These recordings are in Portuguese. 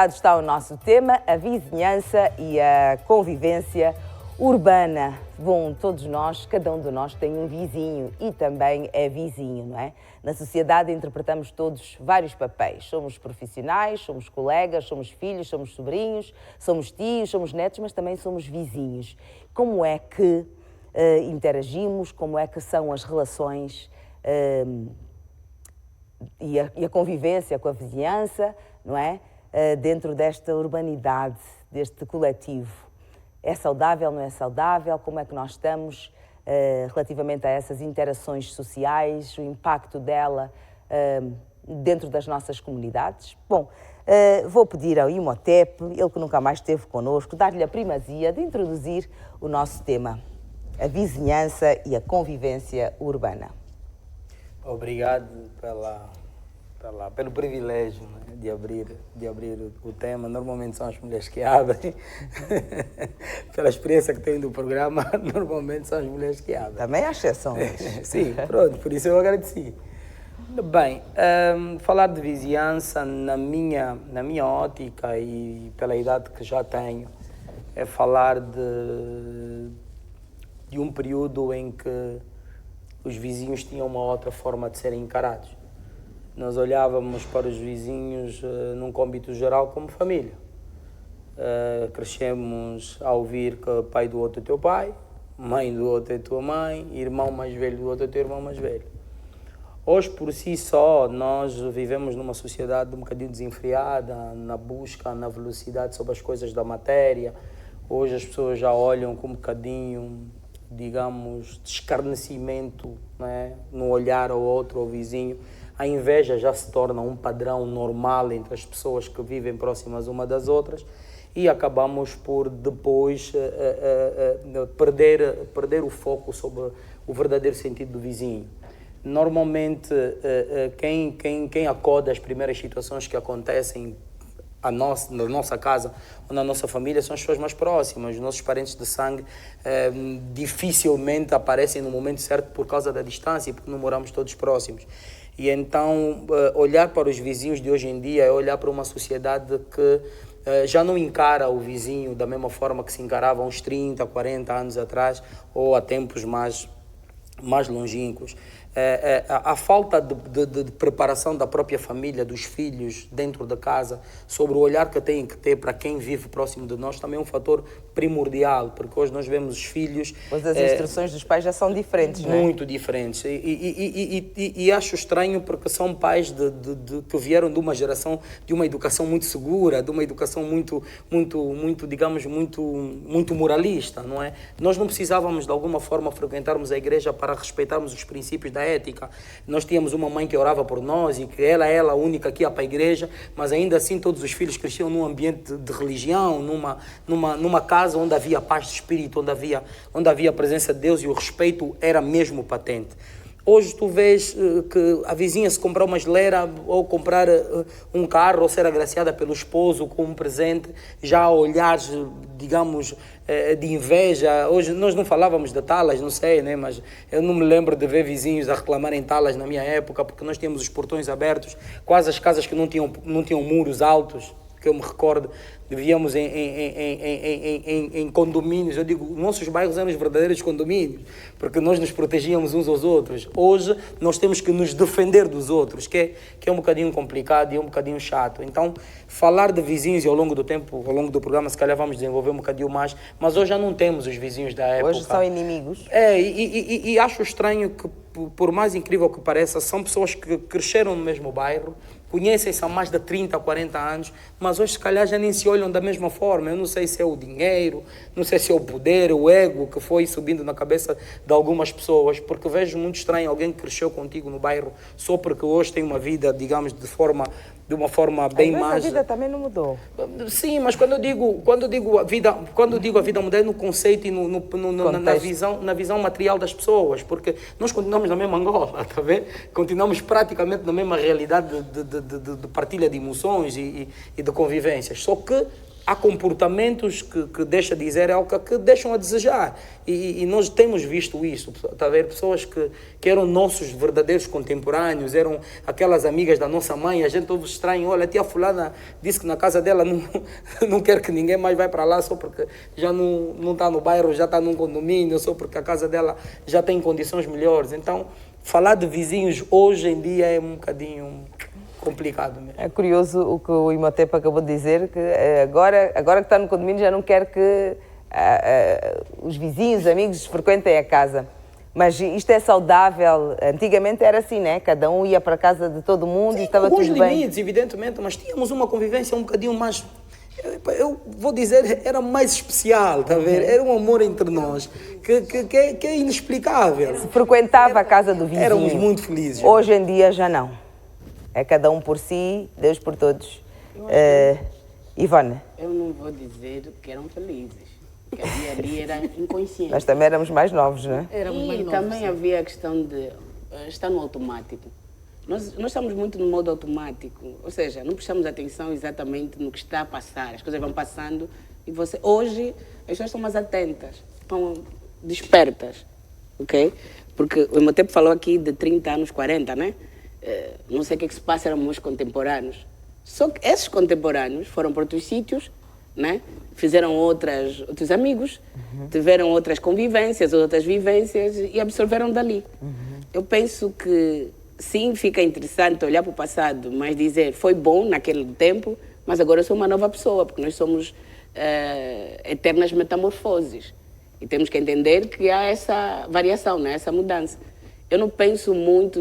apresentado está o nosso tema, a vizinhança e a convivência urbana. Bom, todos nós, cada um de nós tem um vizinho e também é vizinho, não é? Na sociedade interpretamos todos vários papéis. Somos profissionais, somos colegas, somos filhos, somos sobrinhos, somos tios, somos netos, mas também somos vizinhos. Como é que interagimos, como é que são as relações e a convivência com a vizinhança, não é? Dentro desta urbanidade, deste coletivo. É saudável, não é saudável? Como é que nós estamos relativamente a essas interações sociais, o impacto dela dentro das nossas comunidades? Bom, vou pedir ao Imhotep, ele que nunca mais esteve connosco, dar-lhe a primazia de introduzir o nosso tema, a vizinhança e a convivência urbana. Obrigado pelo privilégio, né, de abrir o tema. Normalmente são as mulheres que abrem. Pela experiência que tenho do programa, normalmente são as mulheres que abrem. Também há exceções. Sim, pronto, por isso eu agradeci. Bem, falar de vizinhança na minha ótica e pela idade que já tenho, é falar de um período em que os vizinhos tinham uma outra forma de serem encarados. Nós olhávamos para os vizinhos num cômbito geral como família. Crescemos a ouvir que o pai do outro é teu pai, mãe do outro é tua mãe, irmão mais velho do outro é teu irmão mais velho. Hoje, por si só, nós vivemos numa sociedade um bocadinho desenfreada, na busca, na velocidade sobre as coisas da matéria. Hoje as pessoas já olham com um bocadinho, digamos, de escarnecimento, né, no olhar ao outro, ao vizinho. A inveja já se torna um padrão normal entre as pessoas que vivem próximas uma das outras e acabamos por depois perder o foco sobre o verdadeiro sentido do vizinho. Normalmente, quem acorda as primeiras situações que acontecem na nossa casa ou na nossa família são as pessoas mais próximas. Os nossos parentes de sangue dificilmente aparecem no momento certo por causa da distância, porque não moramos todos próximos. E então, olhar para os vizinhos de hoje em dia é olhar para uma sociedade que já não encara o vizinho da mesma forma que se encarava há uns 30, 40 anos atrás ou há tempos mais longínquos. A falta de preparação da própria família, dos filhos dentro da casa, sobre o olhar que têm que ter para quem vive próximo de nós, também é um fator primordial, porque hoje nós vemos os filhos... Pois as instruções dos pais já são diferentes, não é? Muito diferentes. E acho estranho porque são pais que vieram de uma geração de uma educação muito segura, de uma educação muito digamos, muito moralista, não é? Nós não precisávamos, de alguma forma, frequentarmos a igreja para respeitarmos os princípios da ética. Nós tínhamos uma mãe que orava por nós e que ela é a única que ia para a igreja, mas ainda assim todos os filhos cresciam num ambiente de religião, numa casa onde havia paz de espírito, onde havia a presença de Deus e o respeito era mesmo patente. Hoje tu vês que a vizinha se comprar uma geleira ou comprar um carro ou ser agraciada pelo esposo com um presente, já há olhares, digamos, de inveja. Hoje nós não falávamos de talas, não sei, né? Mas eu não me lembro de ver vizinhos a reclamarem talas na minha época, porque nós tínhamos os portões abertos, quase as casas que não tinham muros altos, que eu me recordo, vivíamos em condomínios. Eu digo, nossos bairros eram os verdadeiros condomínios, porque nós nos protegíamos uns aos outros. Hoje nós temos que nos defender dos outros, que é um bocadinho complicado e um bocadinho chato. Então, falar de vizinhos e ao longo do tempo, ao longo do programa, se calhar vamos desenvolver um bocadinho mais, mas hoje já não temos os vizinhos da época. Hoje são inimigos. E acho estranho que, por mais incrível que pareça, são pessoas que cresceram no mesmo bairro, conhecem-se há mais de 30, 40 anos, mas hoje se calhar já nem se olham da mesma forma. Eu não sei se é o dinheiro, não sei se é o poder, o ego que foi subindo na cabeça de algumas pessoas, porque vejo muito estranho alguém que cresceu contigo no bairro só porque hoje tem uma vida, digamos, de uma forma bem mais... a vida também não mudou. Sim, mas quando eu digo a vida mudar é no conceito e na visão material das pessoas, porque nós continuamos na mesma Angola, está a ver? Continuamos praticamente na mesma realidade de partilha de emoções e de convivências, só que há comportamentos que deixa de dizer algo que deixam a desejar. E nós temos visto isso, tá a ver? Pessoas que eram nossos verdadeiros contemporâneos, eram aquelas amigas da nossa mãe, a gente ouve estranho, olha, a tia fulana disse que na casa dela não quer que ninguém mais vá para lá só porque já não está no bairro, já está num condomínio, só porque a casa dela já tem condições melhores. Então, falar de vizinhos hoje em dia é um bocadinho complicado mesmo. É curioso o que o Imhotep acabou de dizer, que agora que está no condomínio já não quer que os vizinhos, os amigos frequentem a casa. Mas isto é saudável. Antigamente era assim, né? Cada um ia para a casa de todo mundo. Sim, e estava tudo bem. Alguns limites, evidentemente, mas tínhamos uma convivência um bocadinho mais... Eu vou dizer, era mais especial, tá a ver? Era um amor entre nós que é inexplicável. Se frequentava a casa do vizinho. Éramos muito felizes. Hoje em dia já não. É cada um por si, Deus por todos. Ivone? Eu não vou dizer que eram felizes. O que havia ali era inconsciente. Nós também éramos mais novos, não é? Éramos mais novos, também sim. Havia a questão de estar no automático. Nós estamos muito no modo automático. Ou seja, não prestamos atenção exatamente no que está a passar. As coisas vão passando e você... Hoje, as pessoas estão mais atentas, estão despertas, ok? Porque o Imhotep falou aqui de 30 anos, 40, né? Não sei o que se passa, eram meus contemporâneos. Só que esses contemporâneos foram para outros sítios, né? Fizeram outros amigos, tiveram outras convivências, outras vivências e absorveram dali. Eu penso que sim, fica interessante olhar para o passado, mas dizer foi bom naquele tempo, mas agora eu sou uma nova pessoa, porque nós somos eternas metamorfoses. E temos que entender que há essa variação, né? Essa mudança. Eu não penso muito,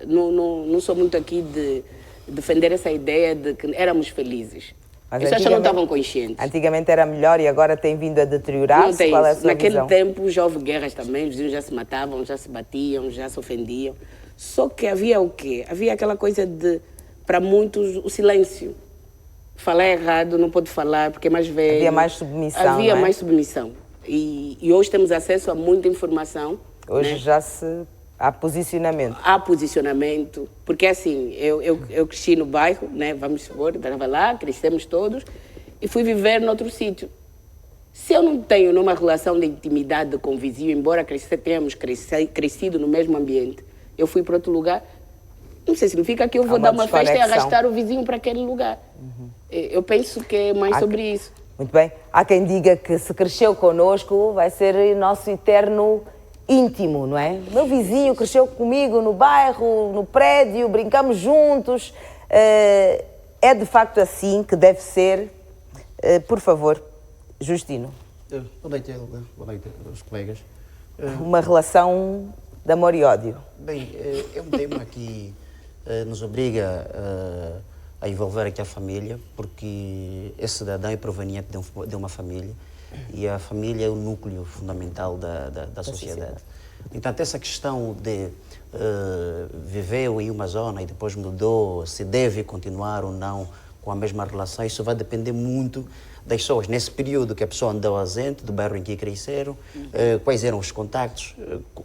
não sou muito aqui de defender essa ideia de que éramos felizes. As pessoas não estavam conscientes. Antigamente era melhor e agora tem vindo a deteriorar-se? Não tem Qual é a isso. sua Naquele visão? tempo já houve guerras também, os vizinhos já se matavam, já se batiam, já se ofendiam. Só que havia o quê? Havia aquela coisa de, para muitos, o silêncio. Falar errado, não pode falar porque é mais velho. Havia mais submissão, Havia não é? mais submissão. E hoje temos acesso a muita informação. Hoje, né? Já há posicionamento. Há posicionamento, porque assim, eu cresci no bairro, né? Vamos supor, estava lá, crescemos todos, e fui viver noutro sítio. Se eu não tenho numa relação de intimidade com o vizinho, embora tenhamos crescido no mesmo ambiente, eu fui para outro lugar, não sei, significa que eu vou dar uma festa e arrastar o vizinho para aquele lugar. Eu penso que é mais sobre isso. Muito bem. Há quem diga que se cresceu connosco vai ser nosso eterno íntimo, não é? Meu vizinho cresceu comigo no bairro, no prédio, brincamos juntos. É de facto assim que deve ser? Por favor, Justino. Boa noite aos colegas. Uma relação de amor e ódio. Bem, é um tema que nos obriga a envolver aqui a família, porque esse cidadão é proveniente de uma família e a família é o núcleo fundamental da sociedade. Então, essa questão de viveu em uma zona e depois mudou, se deve continuar ou não com a mesma relação, isso vai depender muito das pessoas. Nesse período que a pessoa andou ausente, do bairro em que cresceram, quais eram os contactos,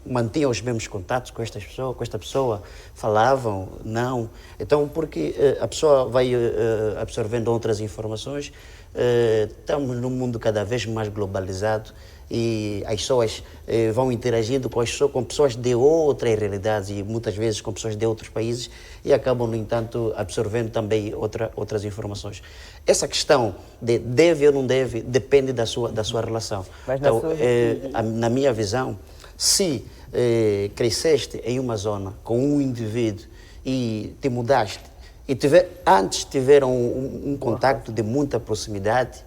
mantinham os mesmos contactos com esta pessoa, falavam, não. Então, porque a pessoa vai absorvendo outras informações, estamos num mundo cada vez mais globalizado e as pessoas vão interagindo com pessoas de outras realidades e muitas vezes com pessoas de outros países e acabam, no entanto, absorvendo também outras informações. Essa questão de deve ou não deve depende da sua relação. Mas então, na minha visão, se cresceste em uma zona com um indivíduo e te mudaste e antes tiveram um contacto de muita proximidade,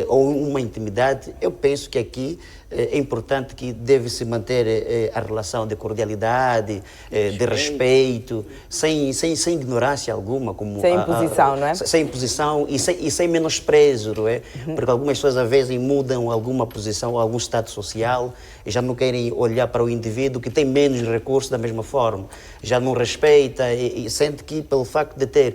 ou uma intimidade, eu penso que aqui é importante que deve-se manter a relação de cordialidade, de respeito, sem ignorância alguma. Sem imposição, não é? Sem imposição e sem menosprezo, não é? Porque algumas pessoas, às vezes, mudam alguma posição, algum status social e já não querem olhar para o indivíduo que tem menos recursos da mesma forma. Já não respeita e sente que, pelo facto de ter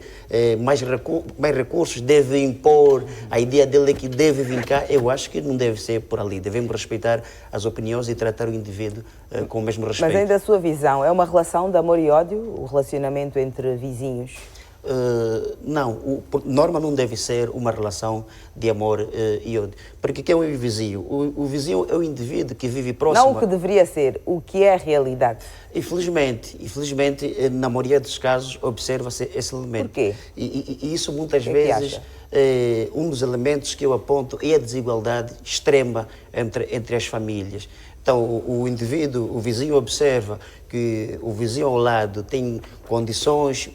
mais recursos, deve impor a ideia dele que deve vir cá. Eu acho que não deve ser por ali. Devemos respeitar as opiniões e tratar o indivíduo com o mesmo respeito. Mas ainda a sua visão, é uma relação de amor e ódio, o relacionamento entre vizinhos? Não, por norma não deve ser uma relação de amor e ódio. Porque quem é o vizinho? O vizinho é o indivíduo que vive próximo. Não o que deveria ser, o que é a realidade. Infelizmente, na maioria dos casos, observa-se esse elemento. Por quê? E isso muitas que vezes, acha? um dos elementos que eu aponto é a desigualdade extrema entre as famílias. Então, o indivíduo, o vizinho observa que o vizinho ao lado tem condições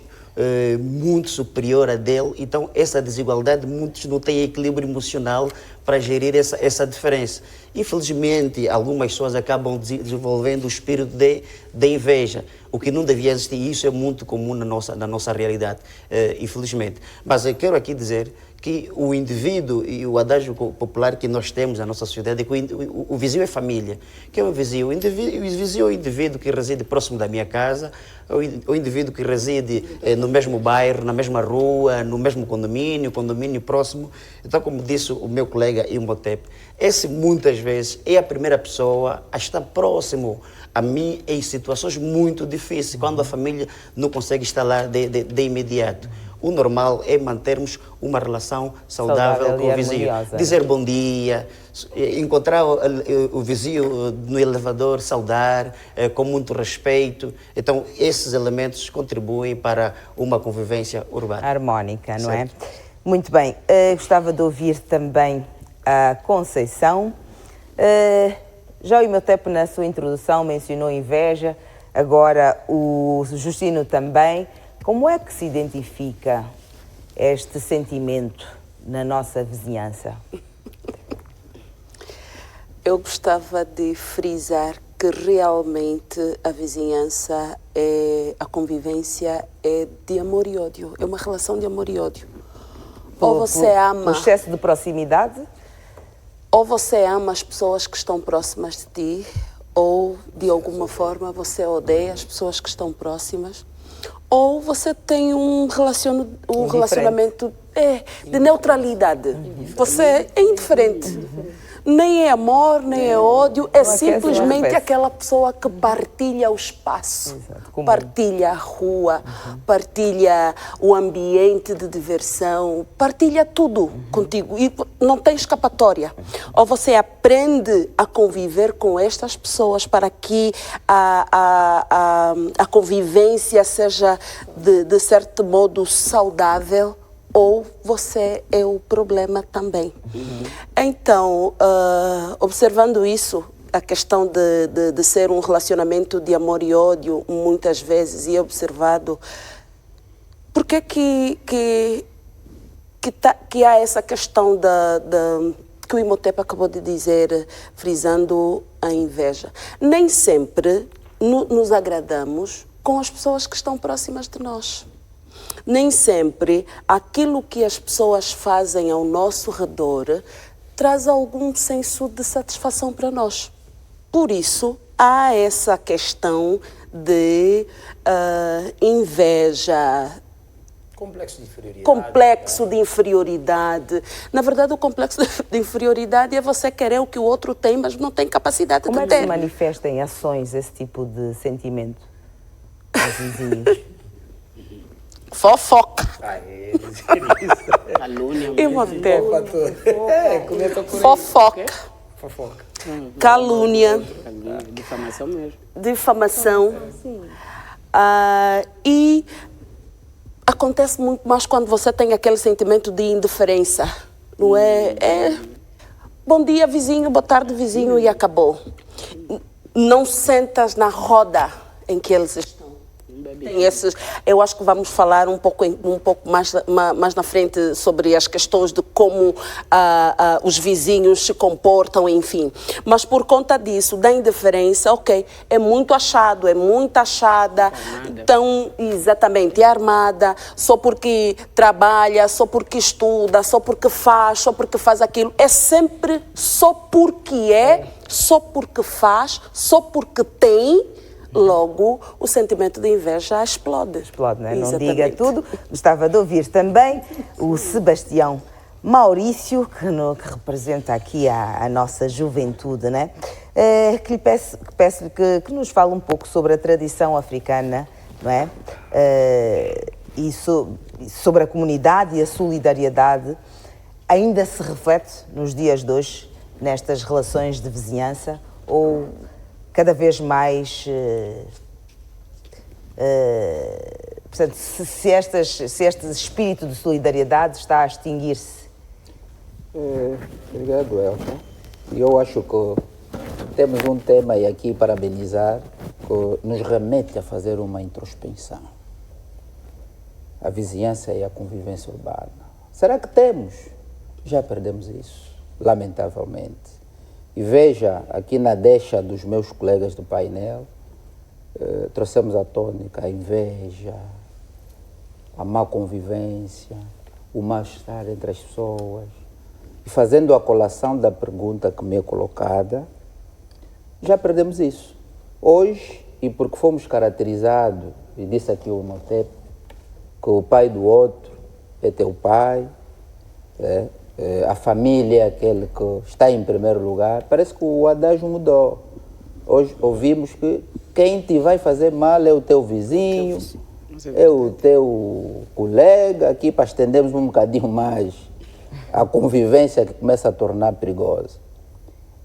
muito superior a dele, então essa desigualdade, muitos não têm equilíbrio emocional para gerir essa diferença. Infelizmente, algumas pessoas acabam desenvolvendo o espírito de inveja, o que não devia existir, e isso é muito comum na nossa realidade, infelizmente. Mas eu quero aqui dizer que o indivíduo e o adágio popular que nós temos na nossa sociedade é que o vizinho é família. Que é o vizinho? O vizinho é o indivíduo que reside próximo da minha casa, o indivíduo que reside no mesmo bairro, na mesma rua, no mesmo condomínio próximo. Então, como disse o meu colega Imhotep, esse muitas vezes é a primeira pessoa a estar próximo a mim em situações muito difíceis, quando a família não consegue estar lá de imediato. O normal é mantermos uma relação saudável com o vizinho. Dizer bom dia, encontrar o vizinho no elevador, saudar, com muito respeito. Então, esses elementos contribuem para uma convivência urbana. Harmónica, não certo. é? Muito bem. Gostava de ouvir também a Conceição. Já o Imhotep, na sua introdução, mencionou inveja, agora o Justino também. Como é que se identifica este sentimento na nossa vizinhança? Eu gostava de frisar que realmente a vizinhança, a convivência é de amor e ódio, é uma relação de amor e ódio. Ou você ama... O excesso de proximidade? Ou você ama as pessoas que estão próximas de ti, ou de alguma forma você odeia as pessoas que estão próximas. Ou você tem um relacionamento de neutralidade. Você é indiferente. Nem é amor, nem é ódio, é simplesmente aquela pessoa que partilha o espaço, partilha a rua, partilha o ambiente de diversão, partilha tudo contigo e não tem escapatória. Ou você aprende a conviver com estas pessoas para que a convivência seja de certo modo saudável, ou você é o problema também. Então, observando isso, a questão de ser um relacionamento de amor e ódio, muitas vezes, e observado, por que há essa questão que o Imhotep acabou de dizer, frisando a inveja? Nem sempre nos agradamos com as pessoas que estão próximas de nós. Nem sempre aquilo que as pessoas fazem ao nosso redor traz algum senso de satisfação para nós. Por isso, há essa questão de inveja, complexo de inferioridade. Na verdade, o complexo de inferioridade é você querer o que o outro tem, mas não tem capacidade de ter. Como é que se manifesta em ações esse tipo de sentimento aos vizinhos? Fofoca. Calúnia. Fofoca. Calúnia. Difamação mesmo. Difamação. E acontece muito mais quando você tem aquele sentimento de indiferença. Não é? Bom dia, vizinho, boa tarde, vizinho, e acabou. Não sentas na roda em que eles estão. Tem esses, eu acho que vamos falar um pouco mais na frente sobre as questões de como os vizinhos se comportam, enfim. Mas por conta disso, da indiferença, ok, é muito achado, é muito achada, então, exatamente, é armada, só porque trabalha, só porque estuda, só porque faz aquilo. É sempre só porque só porque faz, só porque tem. Logo, o sentimento de inveja explode. Explode, não é? Não diga tudo. Gostava de ouvir também o Sebastião Maurício, que representa aqui a nossa juventude, né? Que lhe peço-lhe que nos fale um pouco sobre a tradição africana, não é? e sobre a comunidade e a solidariedade ainda se reflete nos dias de hoje, nestas relações de vizinhança, ou cada vez mais... portanto, se este espírito de solidariedade está a extinguir-se? Obrigado, Elsa. Eu acho que temos um tema e aqui parabenizar que nos remete a fazer uma introspecção. A vizinhança e a convivência urbana. Será que temos? Já perdemos isso, lamentavelmente. E veja, aqui na deixa dos meus colegas do painel, trouxemos à tônica a inveja, a má convivência, o mal-estar entre as pessoas. E fazendo a colação da pergunta que me é colocada, já perdemos isso. Hoje, e porque fomos caracterizados, e disse aqui o Motep, que o pai do outro é teu pai, a família é aquele que está em primeiro lugar, parece que o adágio mudou. Hoje ouvimos que quem te vai fazer mal é o teu vizinho, é o teu colega, aqui para estendermos um bocadinho mais a convivência que começa a tornar perigosa.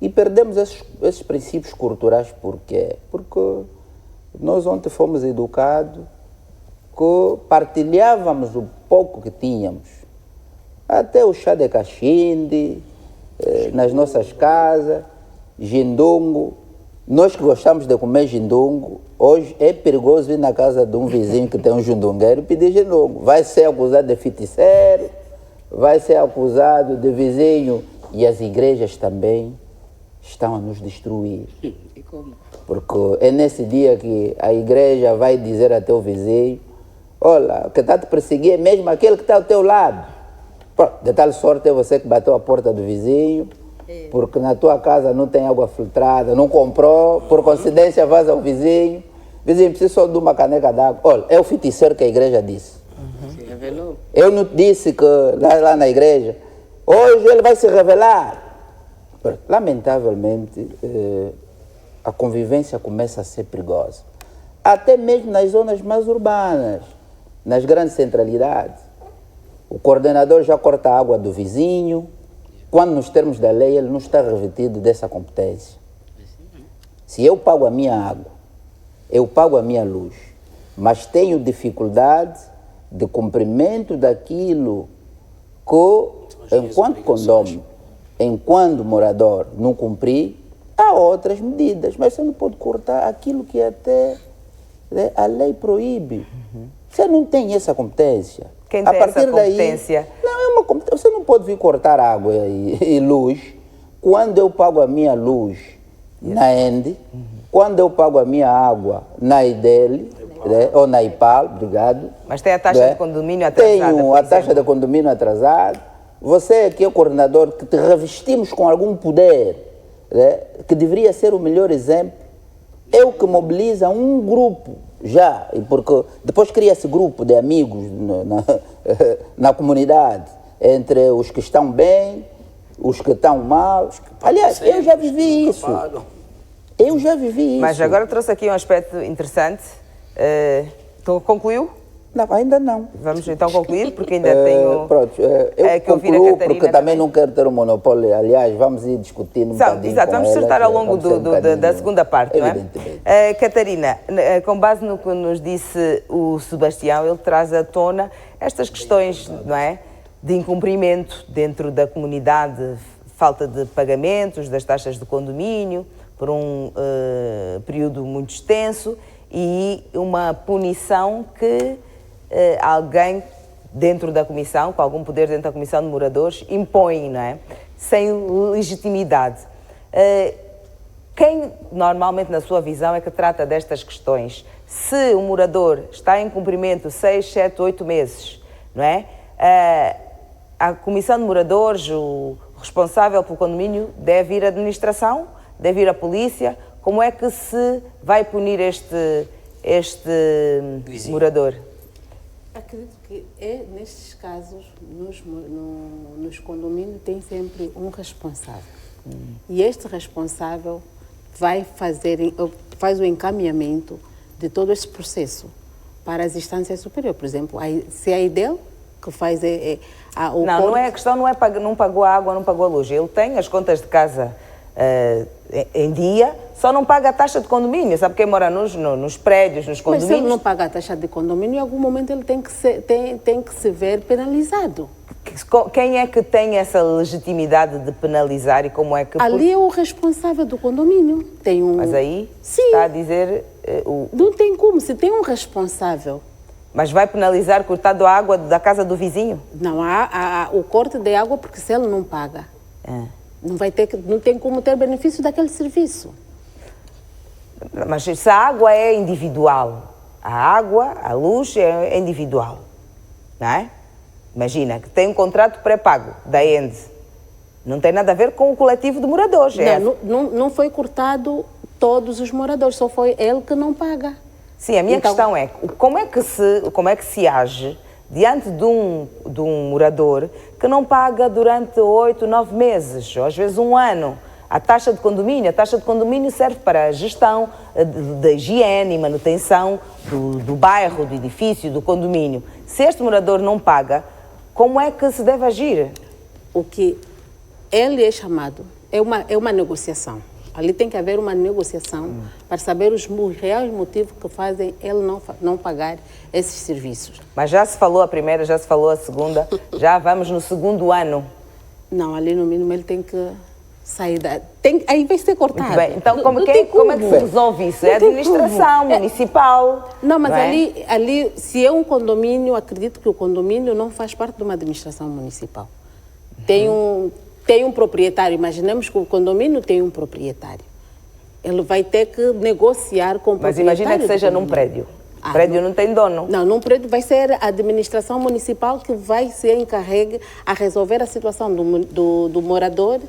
E perdemos esses princípios culturais por quê? Porque nós ontem fomos educados que partilhávamos o pouco que tínhamos. Até o chá de cachinde, nas nossas casas, jindungo. Nós que gostamos de comer jindungo, hoje é perigoso ir na casa de um vizinho que tem um jindungueiro e pedir jindungo. Vai ser acusado de feiticeiro, vai ser acusado de vizinho. E as igrejas também estão a nos destruir. E como? Porque é nesse dia que a igreja vai dizer a teu vizinho: olha, o que está a te perseguir é mesmo aquele que está ao teu lado. De tal sorte é você que bateu a porta do vizinho, porque na tua casa não tem água filtrada, não comprou, por coincidência vais ao vizinho. Vizinho, preciso só de uma caneca d'água. Olha, é o feiticeiro que a igreja disse. Se revelou. Eu não disse que lá na igreja, hoje ele vai se revelar. Lamentavelmente, a convivência começa a ser perigosa. Até mesmo nas zonas mais urbanas, nas grandes centralidades. O coordenador já corta a água do vizinho, quando nos termos da lei ele não está revestido dessa competência. Se eu pago a minha água, eu pago a minha luz, mas tenho dificuldade de cumprimento daquilo que, enquanto condomínio, enquanto morador, não cumprir, há outras medidas, mas você não pode cortar aquilo que até a lei proíbe. Você não tem essa competência. Quem tem essa competência? Não, é uma competência. Você não pode vir cortar água e luz quando eu pago a minha luz na ENDE, quando eu pago a minha água na IDEL, ou na IPAL, obrigado. Mas tem a taxa de condomínio atrasada. Tenho a taxa de condomínio atrasada. Você aqui é o coordenador que te revestimos com algum poder, que deveria ser o melhor exemplo. É o que mobiliza um grupo já, porque depois cria-se grupo de amigos na comunidade, entre os que estão bem, os que estão mal. Aliás, eu já vivi isso. Eu já vivi isso. Mas agora trouxe aqui um aspecto interessante. Concluiu? Não, ainda não. Vamos então concluir, porque ainda tenho... Pronto, eu concluo porque também não quero ter um monopólio. Aliás, vamos ir discutindo um bocadinho. Exato, vamos acertar ao longo da segunda parte, não é? Catarina, com base no que nos disse o Sebastião, ele traz à tona estas questões, não é? De incumprimento dentro da comunidade, falta de pagamentos das taxas de condomínio por um período muito extenso e uma punição que alguém dentro da comissão, com algum poder dentro da comissão de moradores, impõe, não é? Sem legitimidade. Quem normalmente, na sua visão, é que trata destas questões? Se o morador está em cumprimento 6, 7, 8 meses, não é? A comissão de moradores, o responsável pelo condomínio, deve ir à administração, deve ir à polícia. Como é que se vai punir este morador? Acredito que nestes casos, nos condomínios, tem sempre um responsável. E este responsável faz o encaminhamento de todo esse processo. para as instâncias superiores. Por exemplo, se é a IDEL que faz o Não, corte... não é a questão, não pagou a água, não pagou a luz. Ele tem as contas de casa em dia, só não paga a taxa de condomínio. Sabe quem mora nos prédios, nos Mas condomínios? se ele não paga a taxa de condomínio, em algum momento ele tem que se ver penalizado. Quem é que tem essa legitimidade de penalizar e como é que... Ali é o responsável do condomínio. Tem um... Mas aí Sim. está a dizer... Não tem como, se tem um responsável. Mas vai penalizar cortando a água da casa do vizinho? Não há o corte de água, porque se ele não paga, não tem como ter benefício daquele serviço. Mas se a água é individual, a luz é individual, não é? Imagina que tem um contrato pré-pago da ENDE. Não tem nada a ver com o coletivo de moradores. Não foi cortado todos os moradores, só foi ele que não paga. Sim, a minha questão é como é que se age diante de um morador que não paga durante 8, 9 meses, ou às vezes um ano, a taxa de condomínio. A taxa de condomínio serve para a gestão da higiene e manutenção do bairro, do edifício, do condomínio. Se este morador não paga, como é que se deve agir? O que ele é chamado é uma negociação. Ali tem que haver uma negociação para saber os reais motivos que fazem ele não pagar esses serviços. Mas já se falou a primeira, já se falou a segunda, já vamos no segundo ano. Não, ali no mínimo ele tem que sair aí vai ser cortado. Muito bem. Então, como é que se resolve isso? É a Não tem administração como. municipal. Não, mas não é? ali, se é um condomínio, acredito que o condomínio não faz parte de uma administração municipal. Tem um proprietário, imaginemos que o condomínio tem um proprietário. Ele vai ter que negociar com o proprietário. Mas imagina que seja num prédio. O prédio não tem dono. Não, num prédio vai ser a administração municipal que vai se encarregue a resolver a situação do morador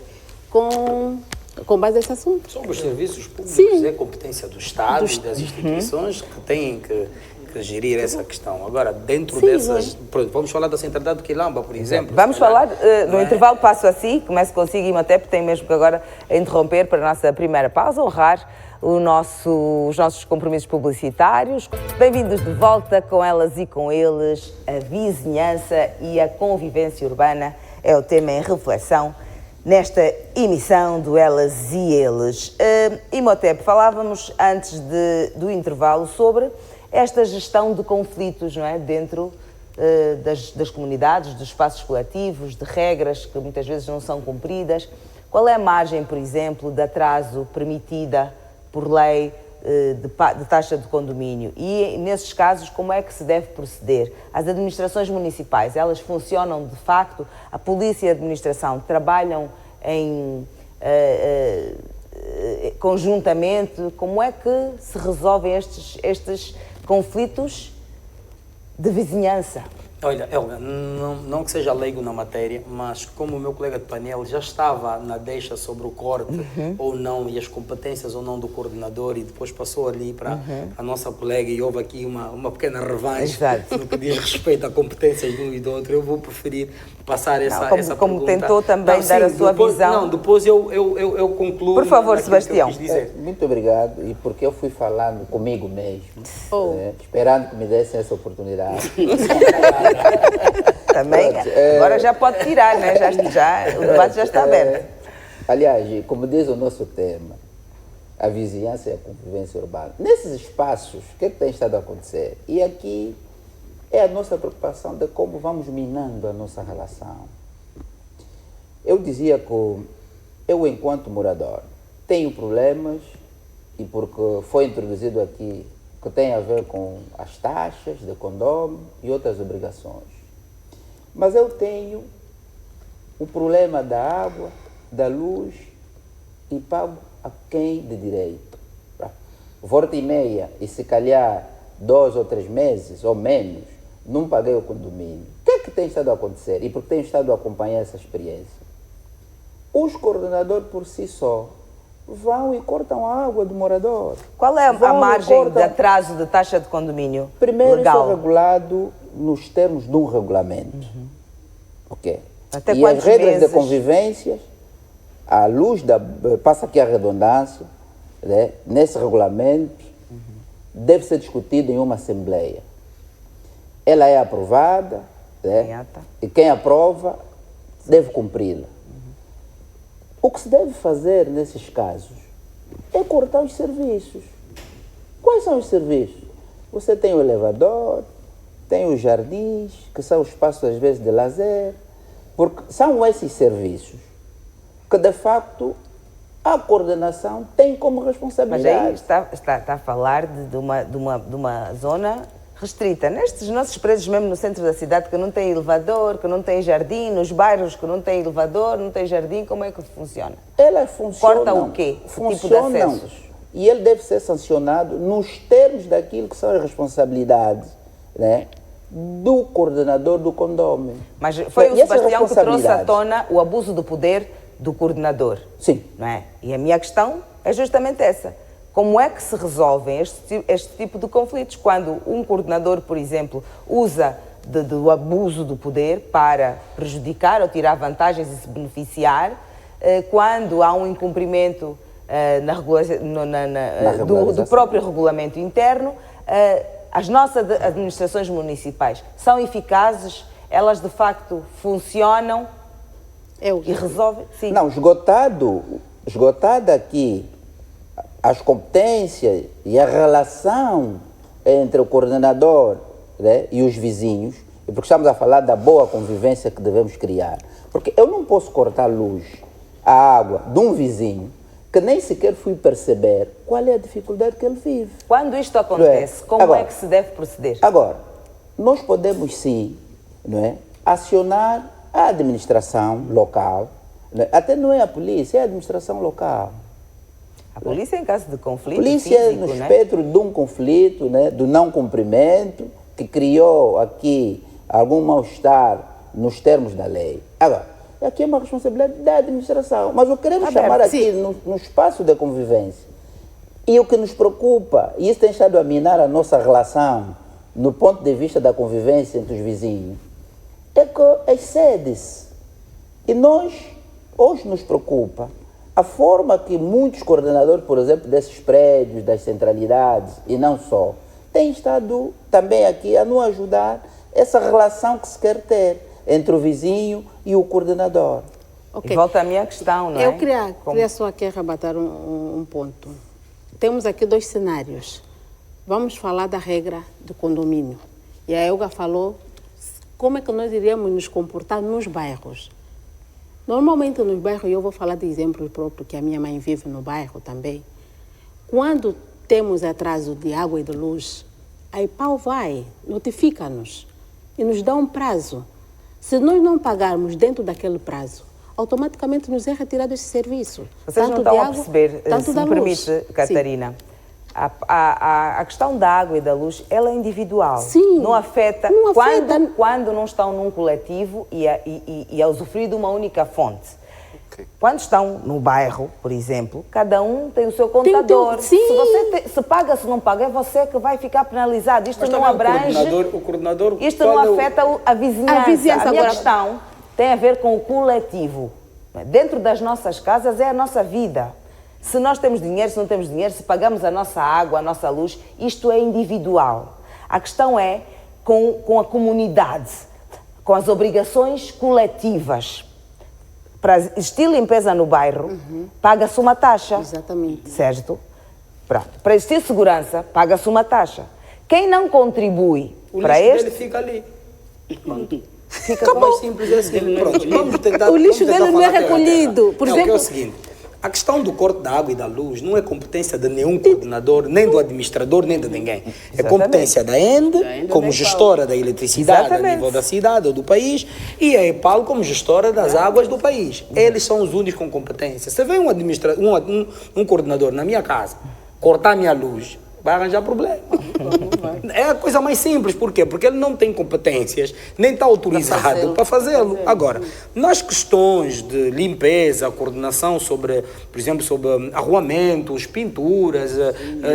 com base nesse assunto. Sobre os serviços públicos, Sim. é competência do Estado e das instituições que têm que gerir essa questão. Agora, dentro dessas... Pronto, vamos falar da centralidade do Quilamba, por exemplo. Vamos falar, no intervalo passo assim, começo consigo e Imhotep tem mesmo que agora interromper para a nossa primeira pausa, honrar os nossos compromissos publicitários. Bem-vindos de volta com elas e com eles. A vizinhança e a convivência urbana é o tema em reflexão nesta emissão do Elas e Eles. Imhotep, falávamos antes do intervalo sobre esta gestão de conflitos, não é? Dentro das comunidades, dos espaços coletivos, de regras que muitas vezes não são cumpridas. Qual é a margem, por exemplo, de atraso permitida por lei de taxa de condomínio? E, nesses casos, como é que se deve proceder? As administrações municipais, elas funcionam de facto? A polícia e a administração trabalham conjuntamente? Como é que se resolvem estes conflitos de vizinhança? Olha, Helga, não que seja leigo na matéria, mas como o meu colega de painel já estava na deixa sobre o corte ou não e as competências ou não do coordenador e depois passou ali para a nossa colega e houve aqui uma pequena revanche no que diz respeito a competências de um e do outro, eu vou preferir passar essa pergunta. Como tentou também dar a sua visão. Não, depois eu concluo. Por favor, Sebastião. Muito obrigado, e porque eu fui falando comigo mesmo, esperando que me dessem essa oportunidade. Também, agora já pode tirar, né? O debate já está aberto. Aliás, como diz o nosso tema, a vizinhança e a convivência urbana. Nesses espaços, o que tem estado a acontecer? E aqui é a nossa preocupação de como vamos minando a nossa relação. Eu dizia que eu, enquanto morador, tenho problemas, e porque foi introduzido aqui, que tem a ver com as taxas de condomínio e outras obrigações. Mas eu tenho o problema da água, da luz, e pago a quem de direito. Volta e meia, e se calhar 2 ou 3 meses, ou menos, não paguei o condomínio. O que é que tem estado a acontecer? E porque tenho estado a acompanhar essa experiência. Os coordenadores por si só vão e cortam a água do morador. Qual é a margem de atraso de taxa de condomínio Primeiro, legal? isso é regulado nos termos de um regulamento. Ok. Até e as regras meses? de convivência, à luz passa aqui a redundância, né? Nesse regulamento, deve ser discutido em uma assembleia. ela é aprovada, né? E quem aprova deve cumpri-la. O que se deve fazer nesses casos é cortar os serviços. Quais são os serviços? Você tem o elevador, tem os jardins, que são espaços às vezes de lazer, porque são esses serviços que de facto a coordenação tem como responsabilidade. Mas aí está a falar de uma zona restrita. Nestes nossos prédios, mesmo no centro da cidade, que não tem elevador, que não tem jardim, nos bairros que não tem elevador, não tem jardim, como é que funciona? Elas funcionam. Corta o quê? Funcionam. Que tipo de acessos? E ele deve ser sancionado nos termos daquilo que são as responsabilidades, né, do coordenador do condomínio. Mas foi o E essas Sebastião que trouxe à responsabilidades- tona o abuso do poder do coordenador. Sim. Não é? E a minha questão é justamente essa. Como é que se resolvem este tipo de conflitos quando um coordenador, por exemplo, usa do abuso do poder para prejudicar ou tirar vantagens e se beneficiar, quando há um incumprimento do próprio regulamento interno, as nossas administrações municipais são eficazes, elas de facto funcionam e resolvem? Sim. Não, esgotada aqui as competências e a relação entre o coordenador, né, e os vizinhos, e porque estamos a falar da boa convivência que devemos criar. Porque eu não posso cortar a luz, a água de um vizinho que nem sequer fui perceber qual é a dificuldade que ele vive. Quando isto acontece, como Agora, é que se deve proceder? Agora, nós podemos sim, não é, acionar a administração local, né? Até não é a polícia, é a administração local. A polícia em caso de A conflito polícia físico, no né? espectro de um conflito, né, do não cumprimento, que criou aqui algum mal-estar nos termos da lei. Agora, aqui é uma responsabilidade da administração, mas o que queremos chamar aqui no espaço de convivência. E o que nos preocupa, e isso tem estado a minar a nossa relação no ponto de vista da convivência entre os vizinhos, é que excede-se. E nós, hoje nos preocupa a forma que muitos coordenadores, por exemplo, desses prédios, das centralidades, e não só, têm estado também aqui a nos ajudar essa relação que se quer ter entre o vizinho e o coordenador. Okay. E volta à minha questão, não é? Eu queria só aqui arrebatar um ponto. Temos aqui dois cenários. Vamos falar da regra do condomínio. E a Elga falou como é que nós iríamos nos comportar nos bairros. Normalmente nos bairros, e eu vou falar de exemplo próprio, que a minha mãe vive no bairro também, quando temos atraso de água e de luz, a IPAU vai, notifica-nos e nos dá um prazo. Se nós não pagarmos dentro daquele prazo, automaticamente nos é retirado esse serviço. Vocês não estão a perceber, se me permite, Catarina, Sim. A questão da água e da luz, ela é individual. Sim. Não afeta, quando não estão num coletivo e a usufruir de uma única fonte. Okay. Quando estão no bairro, por exemplo, cada um tem o seu contador. Se você se paga, se não paga, é você que vai ficar penalizado. Isto não abrange. O coordenador isto não afeta a vizinhança. A minha questão tem a ver com o coletivo. Dentro das nossas casas é a nossa vida. Se nós temos dinheiro, se não temos dinheiro, se pagamos a nossa água, a nossa luz, isto é individual. A questão é com a comunidade, com as obrigações coletivas. Para existir limpeza no bairro, paga-se uma taxa. Exatamente. Certo? Pronto. Para existir segurança, paga-se uma taxa. Quem não contribui para este... O lixo dele fica ali. Fica mais simples assim. Pronto, vamos tentar. O lixo dele não é recolhido. Por exemplo, é o seguinte. A questão do corte da água e da luz não é competência de nenhum coordenador, nem do administrador, nem de ninguém. É competência da ENDE, como gestora da eletricidade a nível da cidade ou do país, e a EPAL como gestora das águas do país. Eles são os únicos com competência. Se vem um coordenador na minha casa cortar a minha luz, vai arranjar problema. É a coisa mais simples. Por quê? Porque ele não tem competências, nem está autorizado para fazê-lo. Agora, nas questões de limpeza, coordenação sobre, por exemplo, sobre arruamentos, pinturas,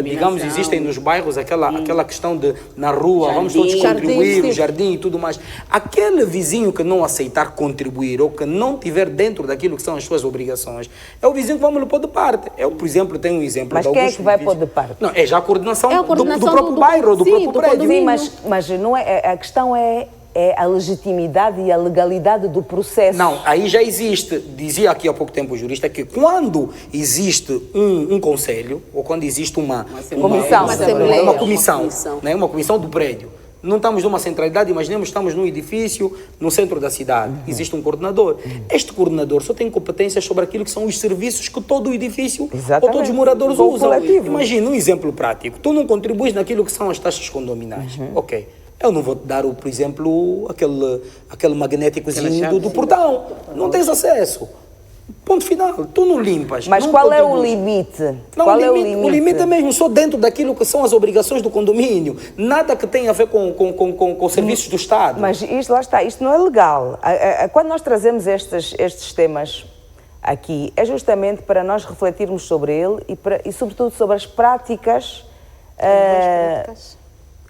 digamos, existem nos bairros aquela questão de, na rua, vamos todos contribuir, o jardim e tudo mais. Aquele vizinho que não aceitar contribuir ou que não tiver dentro daquilo que são as suas obrigações, é o vizinho que vamos pôr de parte. Eu, por exemplo, tenho um exemplo. Mas quem é que vai pôr de parte? Não, é já coordenador coordenação, É a coordenação do próprio do- bairro, do sim, próprio do prédio. Sim, mas não é, a questão é a legitimidade e a legalidade do processo. Não, aí já existe, dizia aqui há pouco tempo o jurista, que quando existe um conselho, ou quando existe uma comissão. uma Assembleia. comissão, né, uma comissão do prédio, não estamos numa centralidade, imaginemos que estamos num edifício no centro da cidade, existe um coordenador. Este coordenador só tem competências sobre aquilo que são os serviços que todo o edifício Exatamente. ou todos os moradores Com o usam. coletivo. Imagina um exemplo prático, tu não contribuis naquilo que são as taxas condominais, ok. Eu não vou te dar, por exemplo, aquele magnéticozinho do portão. Não tens acesso. Ponto final. Tu não limpas. Mas não qual é o contribuis. limite? Não, Qual o limite é mesmo só dentro daquilo que são as obrigações do condomínio. Nada que tenha a ver com serviços do Estado. Mas isto, lá está, isto não é legal. Quando nós trazemos estes temas aqui, é justamente para nós refletirmos sobre ele e sobretudo, sobre as práticas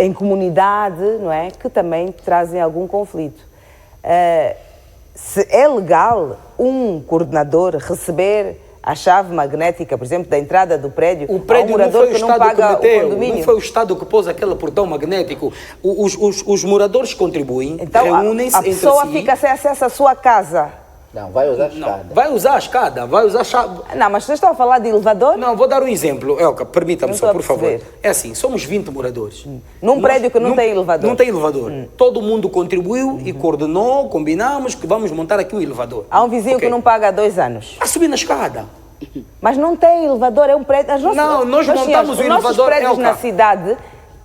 em comunidade, não é? Que também trazem algum conflito. Se é legal um coordenador receber a chave magnética, por exemplo, da entrada do prédio, O prédio a um morador não foi o que não Estado que paga o meteu, condomínio? não foi o Estado que pôs aquele portão magnético. Os moradores contribuem, Então, reúnem-se a entre pessoa si. fica sem acesso à sua casa. Não, vai usar a escada. Vai usar a escada, vai usar a chave. Não, mas vocês estão a falar de elevador? Não, vou dar um exemplo. Elka, permita-me Não só, estou a por favor. perceber. É assim, somos 20 moradores. Num prédio que não tem elevador. Não tem elevador. Todo mundo contribuiu e coordenou, combinamos que vamos montar aqui um elevador. Há um vizinho Ok. que não paga há 2 anos. A subir na escada. Mas não tem elevador, é um prédio. Não, nós montamos o Os nossos elevador, prédios Elka. na cidade,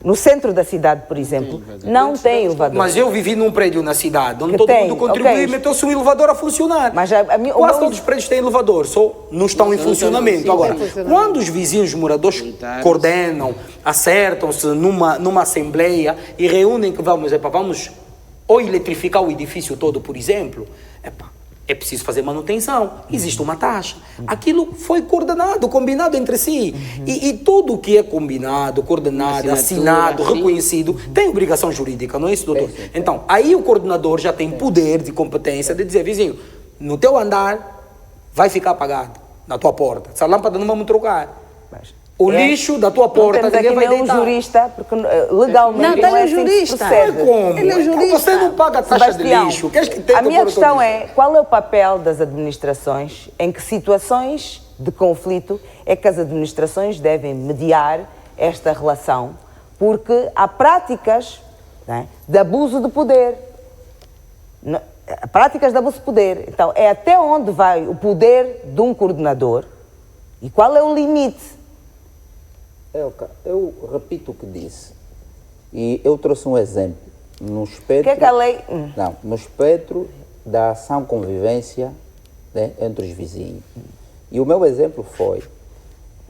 no centro da cidade, por exemplo, não tem elevador. Mas eu vivi num prédio na cidade onde Que todo tem, mundo contribuiu ok. e meteu-se um elevador a funcionar. Mas o Quase meu- todos os prédios têm elevador, só não estão em funcionamento. Agora, quando os vizinhos, os moradores coordenam, acertam-se numa assembleia e reúnem que vamos ou eletrificar o edifício todo, por exemplo, é preciso fazer manutenção, existe uma taxa. Aquilo foi coordenado, combinado entre si. E tudo o que é combinado, coordenado, assinado, reconhecido, tem obrigação jurídica, não é isso, doutor? Então, aí o coordenador já tem poder de competência de dizer, vizinho, no teu andar vai ficar apagado, na tua porta. Essa lâmpada não vamos trocar. O lixo da tua porta não temos ninguém aqui vai nenhum deitar. jurista, porque legalmente Não, tem é um assim que se jurista. procede. É como? Ele é jurista. Você não paga a taxa Sebastião, de lixo. Queres que tente a minha pôr questão tudo é, qual é o papel das administrações em que situações de conflito é que as administrações devem mediar esta relação? Porque há práticas, não é, de abuso de poder. Práticas de abuso de poder. Então, é até onde vai o poder de um coordenador e qual é o limite? Elka, eu repito o que disse. E eu trouxe um exemplo. No espectro, O que é que a lei... Não, no espectro da ação convivência, né, entre os vizinhos. E o meu exemplo foi,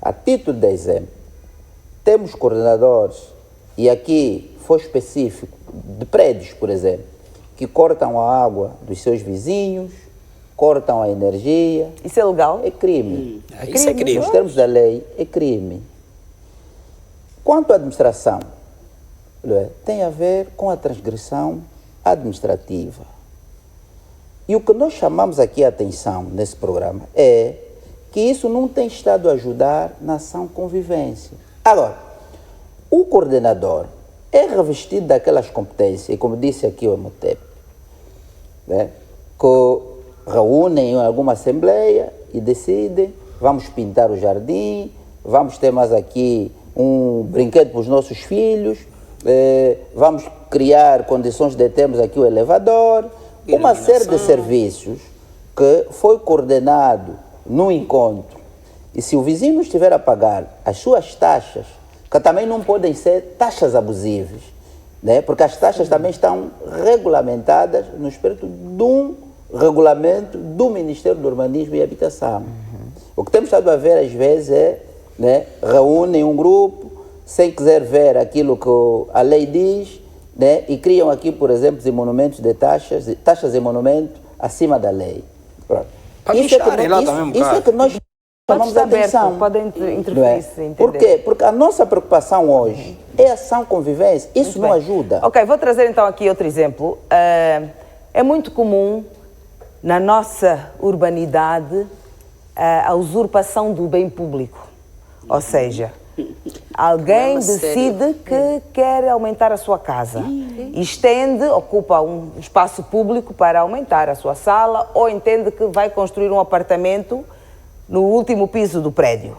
a título de exemplo, temos coordenadores, e aqui foi específico, de prédios, por exemplo, que cortam a água dos seus vizinhos, cortam a energia. Isso é legal? É crime. Isso é crime. Nos termos da lei, é crime. Quanto à administração, tem a ver com a transgressão administrativa. E o que nós chamamos aqui a atenção nesse programa é que isso não tem estado a ajudar na ação convivência. Agora, o coordenador é revestido daquelas competências, e como disse aqui o Emotep, né, que reúnem em alguma assembleia e decidem, vamos pintar o jardim, vamos ter mais aqui um brinquedo para os nossos filhos, vamos criar condições de termos aqui o elevador, uma série de serviços que foi coordenado no encontro. E se o vizinho não estiver a pagar as suas taxas, que também não podem ser taxas abusivas, né? Porque as taxas também estão regulamentadas no espírito de um regulamento do Ministério do Urbanismo e Habitação. O que temos estado a ver às vezes é, né, reúnem um grupo sem quiser ver aquilo que a lei diz, né, e criam aqui, por exemplo, os monumentos de taxas e monumentos acima da lei. Pronto. Para Isso é que lixarem lá nós- também um isso é bocado. que nós Pode chamamos estar a atenção. aberto, podem não é? interferir, se entender. Por quê? Porque a nossa preocupação hoje é ação convivência. Isso não Bem. ajuda. Ok, vou trazer então aqui outro exemplo. É muito comum na nossa urbanidade a usurpação do bem público. Ou seja, Alguém Problema sério. decide que quer aumentar a sua casa. Estende, ocupa um espaço público para aumentar a sua sala ou entende que vai construir um apartamento no último piso do prédio.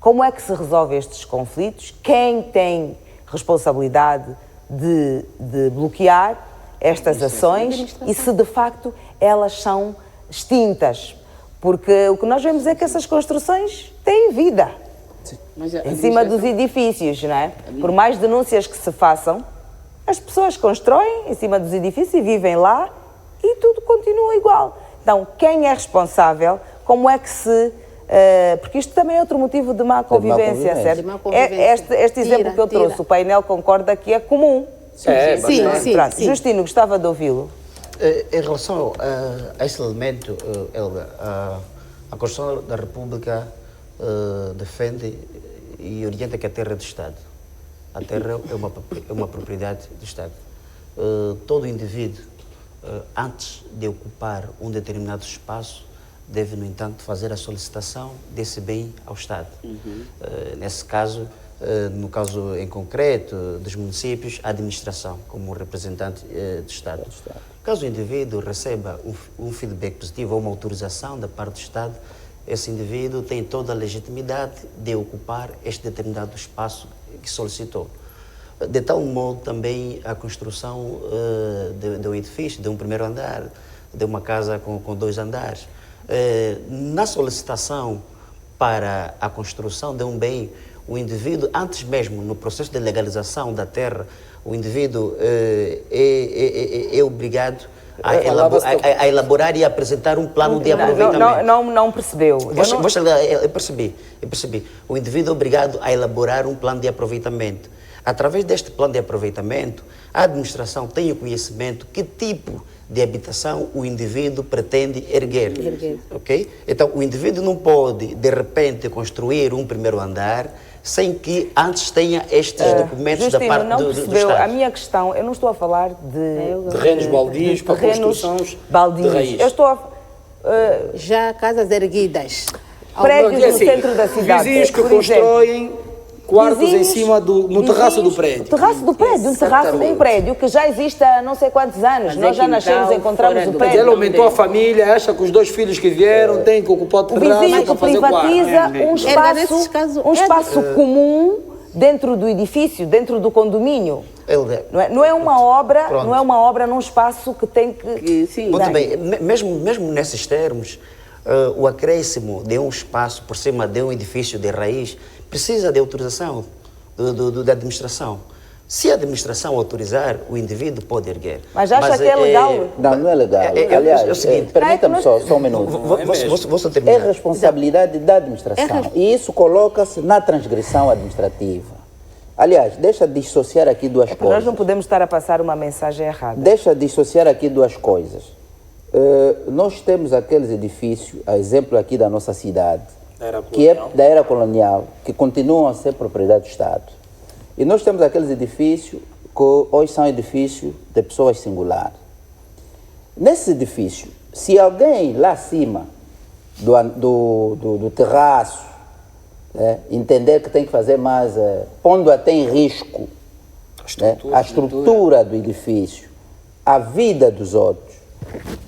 Como é que se resolve estes conflitos? Quem tem responsabilidade de bloquear estas ações e se de facto elas são extintas? Porque o que nós vemos é que essas construções têm vida Mas a em cima dos administração- edifícios, não é? Por mais denúncias que se façam, as pessoas constroem em cima dos edifícios e vivem lá e tudo continua igual. Então, quem é responsável? Como é que se... porque isto também é outro motivo de má convivência, convivência. certo? De má convivência. Este exemplo que eu Tira. trouxe, o painel concorda que é comum. É, Sim, bastante. sim, Pronto, sim. Justino, gostava de ouvi-lo. Em relação a esse elemento, Helga, a Constituição da República defende e orienta que a terra é do Estado. A terra é uma propriedade do Estado. Todo indivíduo, antes de ocupar um determinado espaço, deve, no entanto, fazer a solicitação desse bem ao Estado. Nesse caso, no caso em concreto dos municípios, a administração, como representante do Estado. Caso o indivíduo receba um feedback positivo ou uma autorização da parte do Estado, esse indivíduo tem toda a legitimidade de ocupar este determinado espaço que solicitou. De tal modo também a construção de um edifício, de um primeiro andar, de uma casa com 2 andares. Na solicitação para a construção de um bem, o indivíduo, antes mesmo no processo de legalização da terra, o indivíduo é obrigado a elaborar e apresentar um plano de aproveitamento. Não percebeu. Eu percebi. O indivíduo é obrigado a elaborar um plano de aproveitamento. Através deste plano de aproveitamento, a administração tem o conhecimento que tipo de habitação o indivíduo pretende erguer. Ok? Então, o indivíduo não pode, de repente, construir um primeiro andar sem que antes tenha estes documentos Justino, da parte não do percebeu. Estado. A minha questão, eu não estou a falar de Terrenos baldios para terrenos construções de baldios. raiz. Eu estou a... Já casas erguidas. Prédios É no assim, centro da cidade. vizinhos que por exemplo. constroem quartos em Vizinhos, cima no terraço do vizinhos, prédio. Terraço do prédio, um prédio que já existe há não sei quantos anos. Mas Nós é já nascemos, quintal, encontramos fora o do- prédio. Ele aumentou a família, acha que os 2 filhos que vieram têm que ocupar o O terraço vizinho para que fazer quarto. privatiza nesses casos, um espaço comum dentro do edifício, dentro do condomínio. Helga, Não é uma obra, Pronto. não é uma obra num espaço que tem que... Sim. muito bem, mesmo nesses termos, o acréscimo de um espaço por cima de um edifício de raiz precisa de autorização da administração. Se a administração autorizar, o indivíduo pode erguer. Mas acha que é legal? Não é legal. É Aliás, o seguinte, permita-me só um minuto. Vou só É terminar. responsabilidade da administração. E isso coloca-se na transgressão administrativa. Aliás, deixa dissociar aqui duas Nós coisas. não podemos estar a passar uma mensagem errada. Deixa dissociar aqui duas coisas. Nós temos aqueles edifícios, a exemplo aqui da nossa cidade, Era que é colonial. da era colonial, que continuam a ser propriedade do Estado. E nós temos aqueles edifícios que hoje são edifícios de pessoas singulares. Nesse edifício, se alguém lá acima do terraço entender que tem que fazer mais, pondo até em risco a estrutura do edifício, a vida dos outros,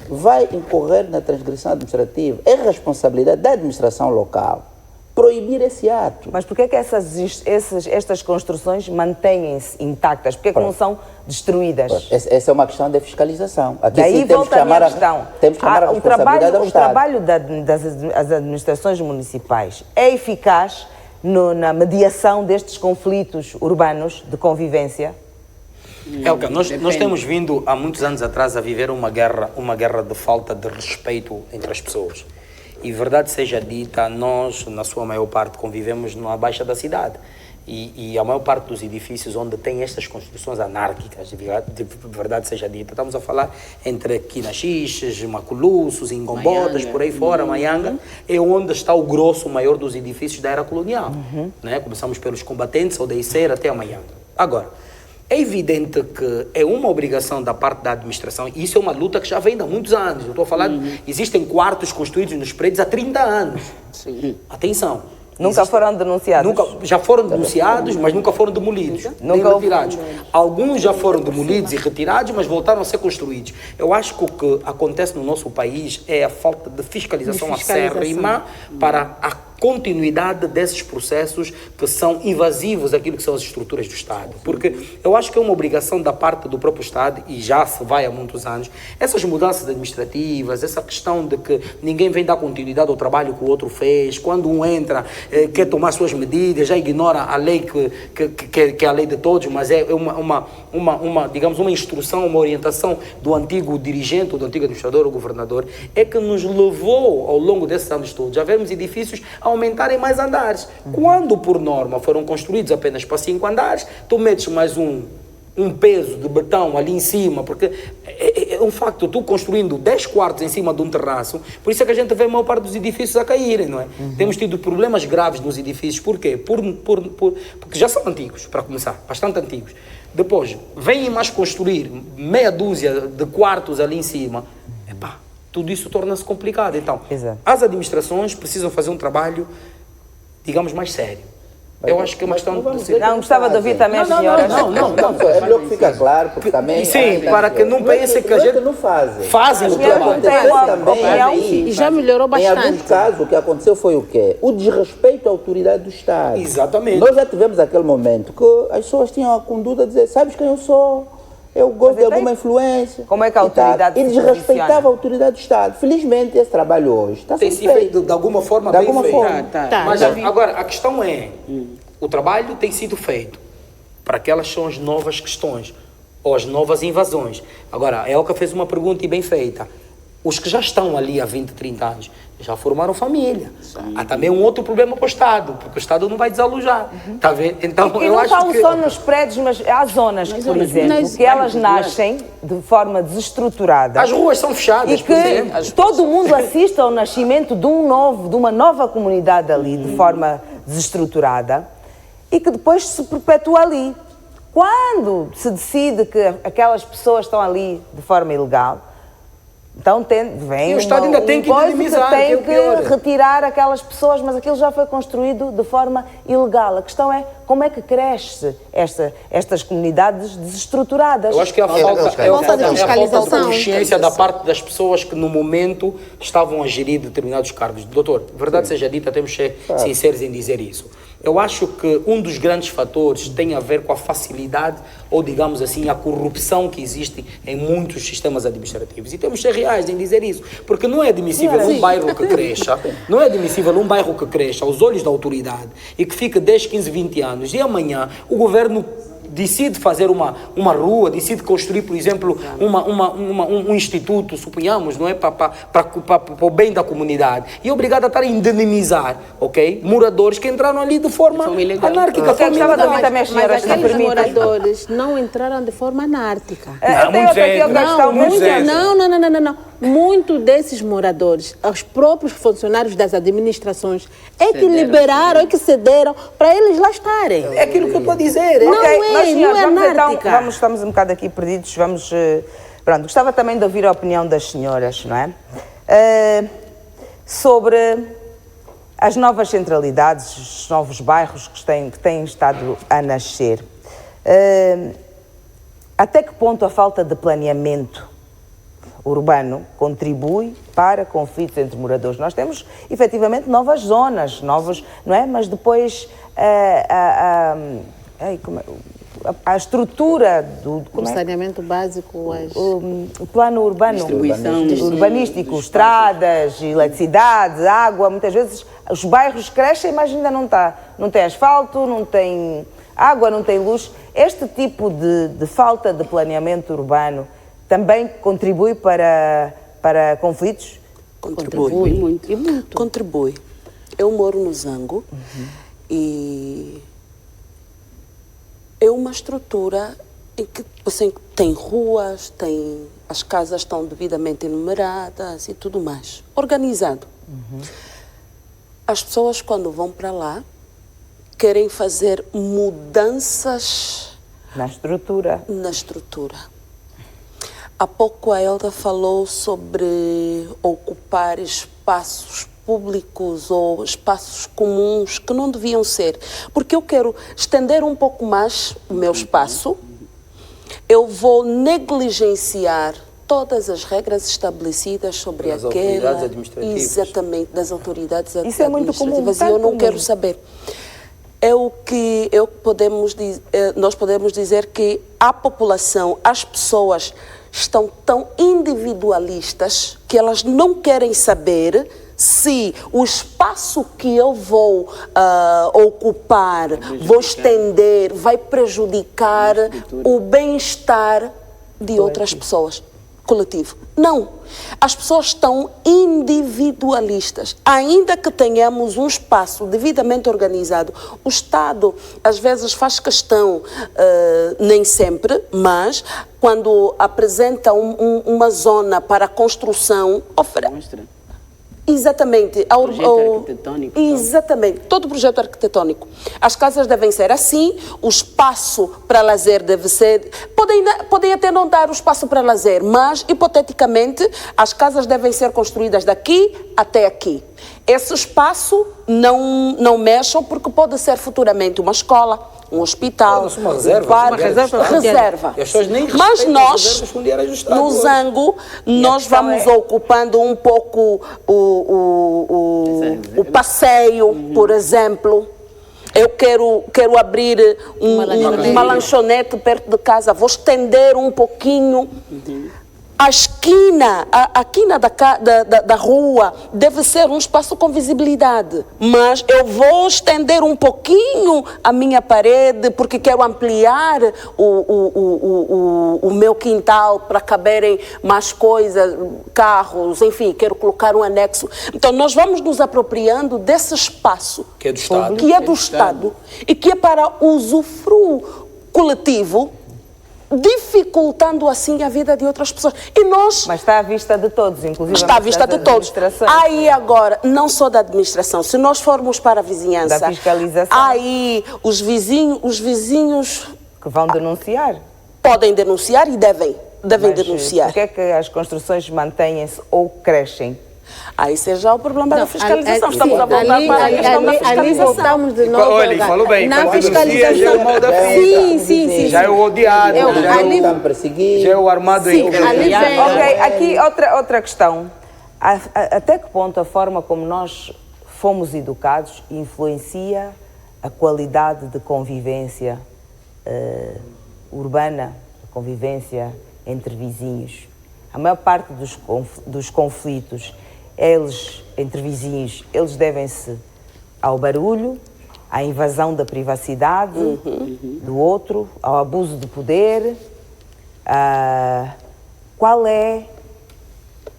vai incorrer na transgressão administrativa. É responsabilidade da administração local proibir esse ato. Mas por que é que estas construções mantêm-se intactas? Por que é que não são destruídas? Essa é uma questão de fiscalização. Aqui Daí sim temos que volta a minha chamar questão. temos que chamar a O responsabilidade ao o Estado. trabalho das administrações municipais é eficaz na mediação destes conflitos urbanos de convivência? Helga, nós temos vindo há muitos anos atrás a viver uma guerra de falta de respeito entre as pessoas. E verdade seja dita, nós, na sua maior parte, convivemos na Baixa da cidade. E a maior parte dos edifícios onde tem estas construções anárquicas, de verdade seja dita, estamos a falar entre Quinaxixes, Maculuços, Ingombotas, por aí fora, Maianga, é onde está o grosso maior dos edifícios da era colonial. Né? Começamos pelos combatentes, ao Deiceira até a Maianga. Agora, é evidente que é uma obrigação da parte da administração, e isso é uma luta que já vem há muitos anos. Eu estou a falar, existem quartos construídos nos prédios há 30 anos. Sim. Atenção, Nunca foram denunciados? Já foram denunciados, mas nunca foram demolidos, nem Nunca houve- retirados. Alguns já foram demolidos e retirados, mas voltaram a ser construídos. Eu acho que o que acontece no nosso país é a falta de fiscalização acérrima para a continuidade desses processos que são invasivos daquilo que são as estruturas do Estado. Porque eu acho que é uma obrigação da parte do próprio Estado, e já se vai há muitos anos, essas mudanças administrativas, essa questão de que ninguém vem dar continuidade ao trabalho que o outro fez, quando um entra, quer tomar suas medidas, já ignora a lei que é a lei de todos, mas é digamos, uma instrução, uma orientação do antigo dirigente, ou do antigo administrador ou governador, é que nos levou, ao longo desses anos todos, a vermos edifícios a aumentarem mais andares. Quando, por norma, foram construídos apenas para 5 andares, tu metes mais um peso de betão ali em cima, porque é um facto, tu construindo 10 quartos em cima de um terraço, por isso é que a gente vê a maior parte dos edifícios a caírem, não é? Temos tido problemas graves nos edifícios, por quê? Porque já são antigos, para começar, bastante antigos. Depois, vêm mais construir meia dúzia de quartos ali em cima, epá, tudo isso torna-se complicado. Então, Exato. as administrações precisam fazer um trabalho, digamos, mais sério. Eu acho que é uma questão... Não, gostava de ouvir também as senhoras. Não. É melhor que fica claro, porque também... Sim, para que não pensem que a gente... não fazem. Fazem o As senhoras trabalho. não têm uma Também opinião. aí, E já melhorou Em alguns bastante. casos, o que aconteceu foi o quê? O desrespeito à autoridade do Estado. Exatamente. Nós já tivemos aquele momento que as pessoas tinham a conduta de dizer, sabes quem eu sou? Eu gosto Mas de então, alguma influência. como é que a e tal. autoridade E se desrespeitava posiciona? a autoridade do Estado. Felizmente, esse trabalho hoje está Tem sendo sido feito de alguma forma De bem alguma feito. forma. Tá. Mas Já vi. agora, a questão é, o trabalho tem sido feito para aquelas são as novas questões, ou as novas invasões. Agora, a Elka fez uma pergunta e bem feita. Os que já estão ali há 20, 30 anos, já formaram família. Há também um outro problema para o Estado, porque o Estado não vai desalojar. Está a ver? Então, E eu não acho falo que... só nos prédios, mas há zonas, por zonas, exemplo, nas que elas várias nascem de forma desestruturada. As ruas são fechadas, E por exemplo. que todo mundo assista ao nascimento de uma nova comunidade ali, de forma desestruturada, e que depois se perpetua ali. Quando se decide que aquelas pessoas estão ali de forma ilegal, então vem E o Estado ainda tem que coisa indemnizar, tem que é o pior. retirar aquelas pessoas, mas aquilo já foi construído de forma ilegal. A questão é como é que cresce estas comunidades desestruturadas. Eu acho que é a Falta falta, de é a falta de fiscalização. consciência da parte das pessoas que no momento estavam a gerir determinados cargos. Doutor, verdade seja dita, temos que ser sinceros em dizer isso. Eu acho que um dos grandes fatores tem a ver com a facilidade, ou digamos assim, a corrupção que existe em muitos sistemas administrativos. E temos que ser reais em dizer isso. Porque não é admissível um bairro que cresça, não é admissível um bairro que cresça aos olhos da autoridade e que fica 10, 15, 20 anos e amanhã o governo decide fazer uma rua, decide construir, por exemplo, um instituto, suponhamos, não é? Para o bem da comunidade. E é obrigado a estar a indemnizar, ok? Moradores que entraram ali de forma ilegal. anárquica. Eu gostava de ouvir também as Mas senhoras, se me aqueles permitem. moradores não entraram de forma anárquica. Eu tenho outra questão. Não. Muito desses moradores, os próprios funcionários das administrações, é que liberaram, é que cederam para eles lá estarem. É aquilo que eu estou a dizer. Não Ok, é, mas, senhores, não é vamos então, anárquica. estamos um bocado aqui perdidos, pronto, gostava também de ouvir a opinião das senhoras, não é? Sobre as novas centralidades, os novos bairros que têm estado a nascer. Até que ponto a falta de planeamento urbano contribui para conflitos entre moradores? Nós temos, efetivamente, novas zonas, não é? Mas depois a estrutura O saneamento básico, o plano urbano, Distribuição. urbanístico, estradas, eletricidade, água, muitas vezes os bairros crescem, mas ainda não tem asfalto, não tem água, não tem luz. Este tipo de falta de planeamento urbano também contribui para conflitos? Contribui. Muito. E muito. Contribui. Eu moro no Zango e é uma estrutura em que assim, tem ruas, as casas estão devidamente enumeradas e tudo mais. Organizado. As pessoas, quando vão para lá, querem fazer mudanças Na estrutura. na estrutura. Há pouco a Elda falou sobre ocupar espaços públicos ou espaços comuns que não deviam ser. Porque eu quero estender um pouco mais o meu espaço, eu vou negligenciar todas as regras estabelecidas sobre Das aquela... autoridades administrativas. Exatamente, das autoridades Isso é muito comum, administrativas. E eu tanto não comum. quero saber. Nós podemos dizer que a população, as pessoas estão tão individualistas que elas não querem saber se o espaço que eu vou ocupar, vou estender, vai prejudicar o bem-estar de outras pessoas. Coletivo. Não. As pessoas estão individualistas. Ainda que tenhamos um espaço devidamente organizado, o Estado às vezes faz questão, nem sempre, mas quando apresenta uma zona para a construção, Mostra. exatamente. Projeto arquitetônico, então. Exatamente. Todo projeto arquitetônico. As casas devem ser assim, o espaço para lazer deve ser... Podem até não dar o espaço para lazer, mas, hipoteticamente, as casas devem ser construídas daqui até aqui. Esse espaço não mexam, porque pode ser futuramente uma escola, um hospital, Torna-se uma reserva, um parque, uma reserva. reserva. E as pessoas nem Mas respeitam as nós, reservas fundiárias do Estado no hoje. Zango, nós questão vamos é- ocupando um pouco o passeio, por exemplo. Eu quero abrir uma lanchonete perto de casa, vou estender um pouquinho. A esquina, a quina da rua deve ser um espaço com visibilidade, mas eu vou estender um pouquinho a minha parede porque quero ampliar o meu quintal para caberem mais coisas, carros, enfim, quero colocar um anexo. Então nós vamos nos apropriando desse espaço Que é do Estado. que é do Estado e que é para usufruo coletivo, dificultando assim a vida de outras pessoas. E nós... Mas está à vista de todos, inclusive Está à vista de todos. Aí agora, não só da administração, se nós formos para a vizinhança, Da fiscalização. aí os vizinhos Que vão denunciar. podem denunciar e devem Mas denunciar. Porquê é que as construções mantêm-se ou crescem? Aí seja o problema da Não, fiscalização. sim, Estamos a voltar para a questão da ali fiscalização. voltamos de novo. Olha, falou bem, Na quando denuncia, fiscalização. já é o mal da fita. Sim. Já é o odiado, Eu- já, ali- Estão perseguidos. já é o armado Sim, em ali vem. Ok, aqui outra questão. Até que ponto a forma como nós fomos educados influencia a qualidade de convivência urbana, a convivência entre vizinhos? A maior parte dos conflitos, entre vizinhos, eles devem-se ao barulho, à invasão da privacidade do outro, ao abuso de poder.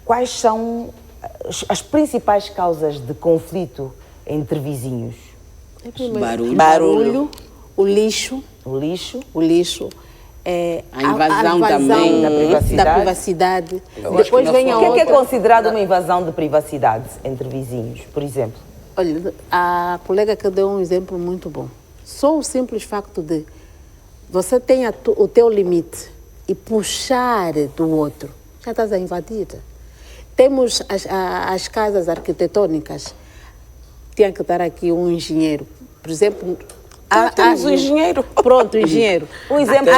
Quais são as principais causas de conflito entre vizinhos? Barulho. O lixo. O lixo, A invasão também da da privacidade. acho Depois que vem a o que é outra. considerado uma invasão de privacidade entre vizinhos, por exemplo? Olha, a colega que deu um exemplo muito bom. Só o simples facto de você tem o teu limite e puxar do outro, já estás a invadir. Temos as casas arquitetônicas, tinha que estar aqui um engenheiro. Por exemplo... Temos um engenheiro. Pronto, engenheiro. Um exemplo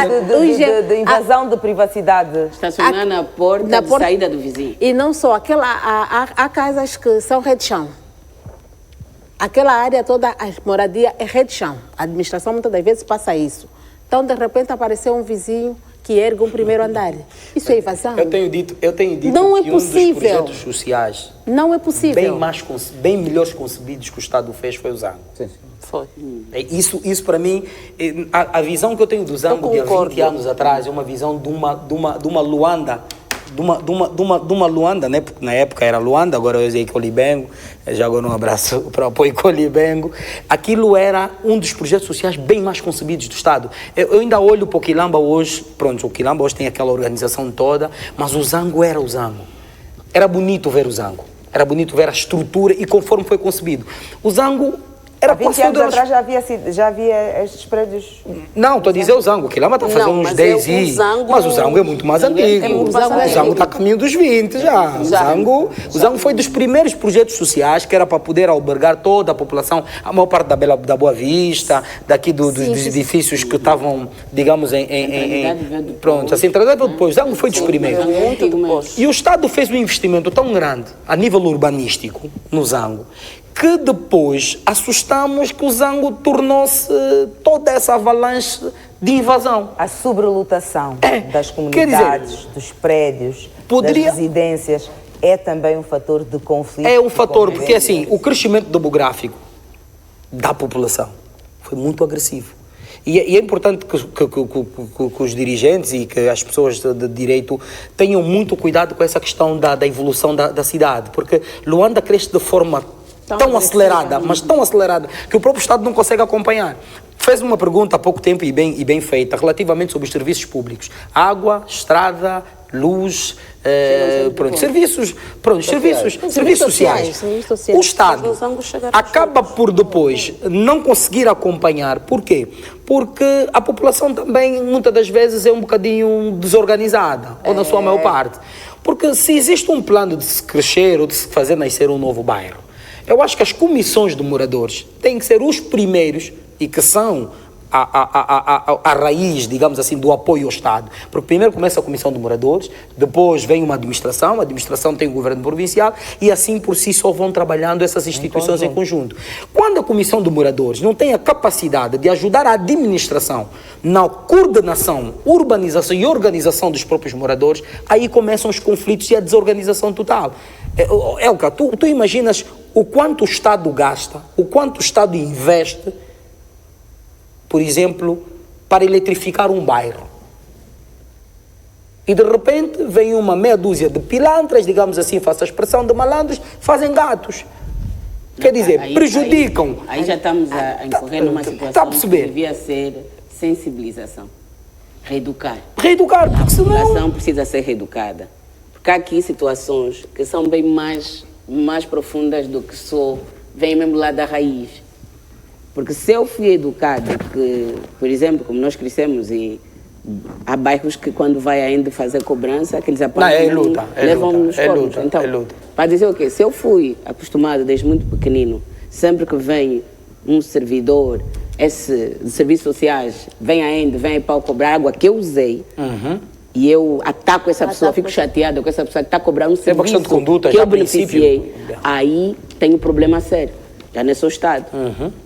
de invasão de privacidade. Estacionar na porta Na de porta- saída do vizinho. E não só, há casas que são rede de chão. Aquela área toda, a moradia é rede de chão. A administração muitas das vezes passa isso. Então, de repente, apareceu um vizinho que ergue um primeiro andar. Isso é invasão. Eu tenho dito Não é que um dos possível. projetos sociais Não é possível. bem melhores concebidos que o Estado fez foi o Zango. Foi. Isso para mim, a visão que eu tenho do Zango de há 20 anos atrás é uma visão de uma Luanda, de uma Luanda, né? Porque na época era Luanda, agora eu usei Colibengo, já agora um abraço para o apoio Colibengo. Aquilo era um dos projetos sociais bem mais concebidos do Estado. Eu ainda olho para o Quilamba hoje, pronto, o Quilamba hoje tem aquela organização toda, mas o Zango era o Zango. Era bonito ver o Zango, era bonito ver a estrutura e conforme foi concebido. O Zango Era Há 20 quase anos todas. atrás já havia estes prédios. Não, estou a dizer o Zango. Quilamba está a fazer Não, uns mas 10 o e... Zango- Mas o Zango é muito mais antigo. muito O mais antigo. Zango está a caminho dos 20 já. O Zango foi dos primeiros projetos sociais que era para poder albergar toda a população, a maior parte da Boa Vista, daqui dos edifícios que estavam, digamos, pronto, a centralidade veio depois. O Zango foi dos primeiros. Muito depois. E o Estado fez um investimento tão grande a nível urbanístico no Zango que depois assustamos que o Zango tornou-se toda essa avalanche de invasão. A sobrelotação das quer dizer, comunidades, dos prédios, poderia- das residências, é também um fator de conflito. É um de fator, porque convivência. assim, o crescimento demográfico da população foi muito agressivo. E é importante que os dirigentes e que as pessoas de direito tenham muito cuidado com essa questão da evolução da cidade, porque Luanda cresce de forma tão acelerada, mas tão acelerada, que o próprio Estado não consegue acompanhar. Fez uma pergunta há pouco tempo e bem feita, relativamente sobre os serviços públicos. Água, estrada, luz, serviços sociais. O Estado acaba por depois não conseguir acompanhar. Por quê? Porque a população também, muitas das vezes, é um bocadinho desorganizada, ou na sua maior parte. Porque se existe um plano de se crescer ou de se fazer nascer um novo bairro, eu acho que as comissões de moradores têm que ser os primeiros e que são a raiz, digamos assim, do apoio ao Estado. Porque primeiro começa a comissão de moradores, depois vem uma administração, a administração tem o governo provincial e assim por si só vão trabalhando essas instituições em conjunto. Quando a comissão de moradores não tem a capacidade de ajudar a administração na coordenação, urbanização e organização dos próprios moradores, aí começam os conflitos e a desorganização total. Elka, tu imaginas o quanto o Estado gasta, o quanto o Estado investe, por exemplo, para eletrificar um bairro. E de repente vem uma meia dúzia de pilantras, digamos assim, faço a expressão de malandros, fazem gatos. Quer dizer, prejudicam. Aí já estamos a incorrer numa Tá a situação que perceber? devia ser sensibilização. Reeducar. Reeducar, porque A senão... população precisa ser reeducada. Porque há aqui situações que são bem mais profundas do que só vem mesmo lá da raiz. Porque se eu fui educado, que, por exemplo, como nós crescemos e há bairros que quando vai ainda fazer cobrança, que eles apanham, levam nos corpos. Então, para dizer o quê? Se eu fui acostumado desde muito pequenino, sempre que vem um servidor, esse de serviços sociais, vem aí para cobrar água que eu usei, e eu ataco essa pessoa, fico chateada com essa pessoa que está cobrando um serviço de conduta, que já eu beneficiei, aí tem um problema sério. Já não é só o Estado.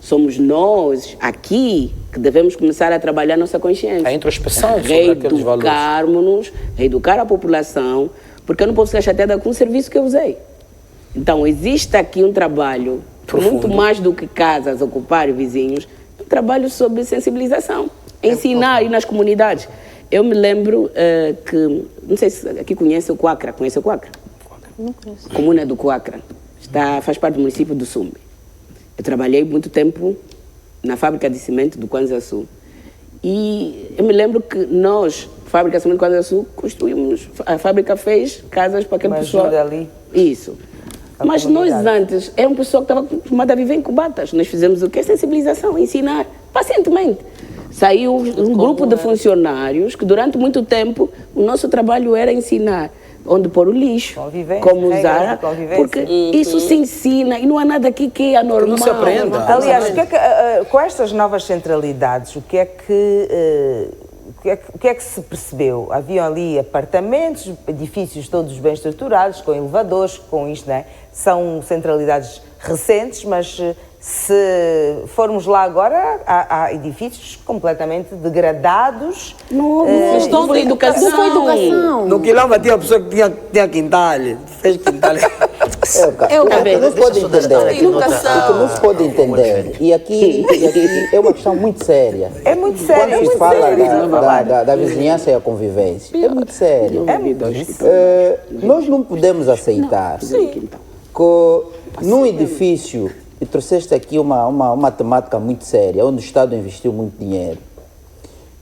Somos nós, aqui, que devemos começar a trabalhar nossa consciência. A introspeção sobre aqueles valores. Reeducar a população, porque eu não posso ficar chateada com o serviço que eu usei. Então, existe aqui um trabalho, muito mais do que casas, ocupar vizinhos, um trabalho sobre sensibilização. Ensinar aí nas comunidades. Eu me lembro que, não sei se aqui conhece o Coacra. Conhece o Coacra? Não conheço. Comuna do Coacra. Faz parte do município do Sumbe. Eu trabalhei muito tempo na fábrica de cimento do Kwanza Sul. E eu me lembro que nós, fábrica de cimento do Kwanza Sul, construímos, a fábrica fez casas para aquele pessoal. Ali. Isso. Mas nós antes, era uma pessoa que estava acostumada a viver em cubatas. Nós fizemos o quê? Sensibilização, ensinar, pacientemente. Saiu um grupo de funcionários que durante muito tempo o nosso trabalho era ensinar onde pôr o lixo, como usar, porque isso se ensina e não há nada aqui que é anormal. Não se aprenda. Aliás, com estas novas centralidades, o que é que se percebeu? Haviam ali apartamentos, edifícios todos bem estruturados, com elevadores, com isto, não é? São centralidades recentes, mas se formos lá agora, há edifícios completamente degradados. Não foi educação. Não foi educação. No Quilamba tinha pessoa que tinha quintal, fez quintal. O que não se pode entender, o que não se pode entender, e aqui é uma questão muito séria. É muito sério. Quando se fala da vizinhança e a convivência, é muito sério. Nós não podemos aceitar que num edifício, e trouxeste aqui uma temática muito séria, onde o Estado investiu muito dinheiro,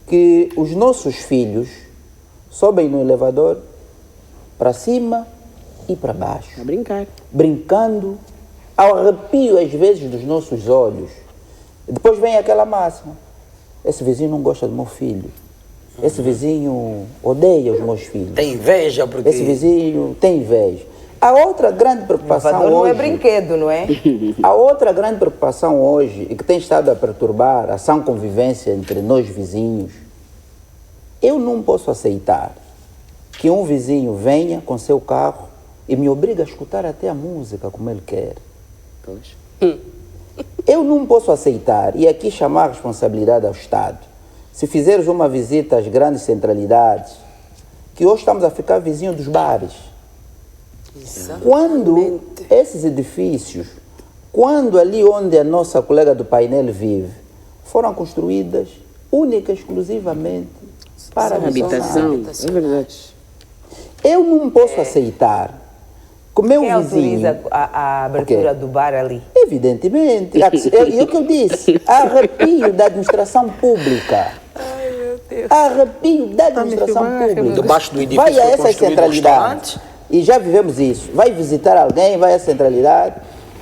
que os nossos filhos sobem no elevador para cima e para baixo. A brincar. Brincando, ao arrepio às vezes dos nossos olhos. Depois vem aquela máxima. Esse vizinho não gosta do meu filho. Esse vizinho odeia os meus filhos. Tem inveja porque... Esse vizinho tem inveja. A outra grande preocupação Inovador hoje... não é brinquedo, não é? A outra grande preocupação hoje, e que tem estado a perturbar a sã convivência entre nós vizinhos, eu não posso aceitar que um vizinho venha com seu carro e me obrigue a escutar até a música como ele quer. Eu não posso aceitar, e aqui chamar a responsabilidade ao Estado. Se fizeres uma visita às grandes centralidades, que hoje estamos a ficar vizinhos dos bares. Quando esses edifícios, quando ali onde a nossa colega do painel vive, foram construídas única e exclusivamente para Habitação. É verdade. Eu não posso aceitar que o meu Quem vizinho... autoriza a abertura do bar ali? Evidentemente. É o que eu disse. Arrepio da administração pública. Ai, meu Deus. Arrepio da administração pública. Debaixo do edifício Vai a foi essas construído um centralidades. restaurante. E já vivemos isso. Vai visitar alguém, vai à centralidade.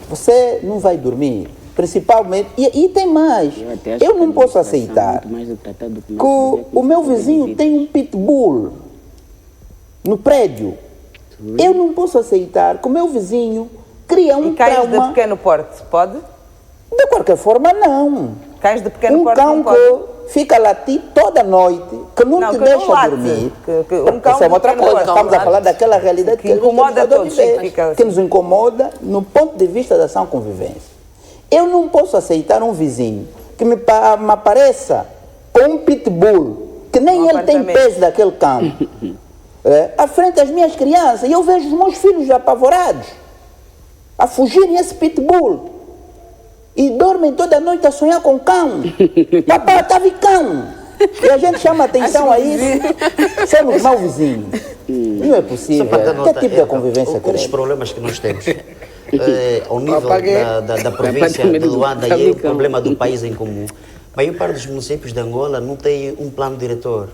Você não vai dormir. Principalmente. E tem mais. Eu não posso aceitar que o meu vizinho tem um pitbull no prédio. Eu não posso aceitar que o meu vizinho cria um E cães de trauma. pequeno porte, pode? De qualquer forma, não. Cães de pequeno Um porte cão não pode? que fica a latir toda noite, que não te que deixa não late. dormir. Um cão Isso é uma outra de pequeno coisa. porte. Estamos a falar daquela realidade Que incomoda a gente todos, viver, fica assim. que nos incomoda no ponto de vista da ação convivência. Eu não posso aceitar um vizinho que me apareça com um pitbull, que nem ele tem apartamento. peso daquele cão, à frente das minhas crianças, e eu vejo os meus filhos apavorados, a fugirem esse pitbull. E dormem toda noite a sonhar com cão. Papai, estava cão. E a gente chama atenção a isso. Somos mau vizinhos. Não é possível. Só para dar nota, Que tipo de convivência um dos queremos? problemas que nós temos ao nível Apaguei. da província de Luanda e é o Fabricão. problema do país em comum. A maior parte dos municípios de Angola não tem um plano diretor,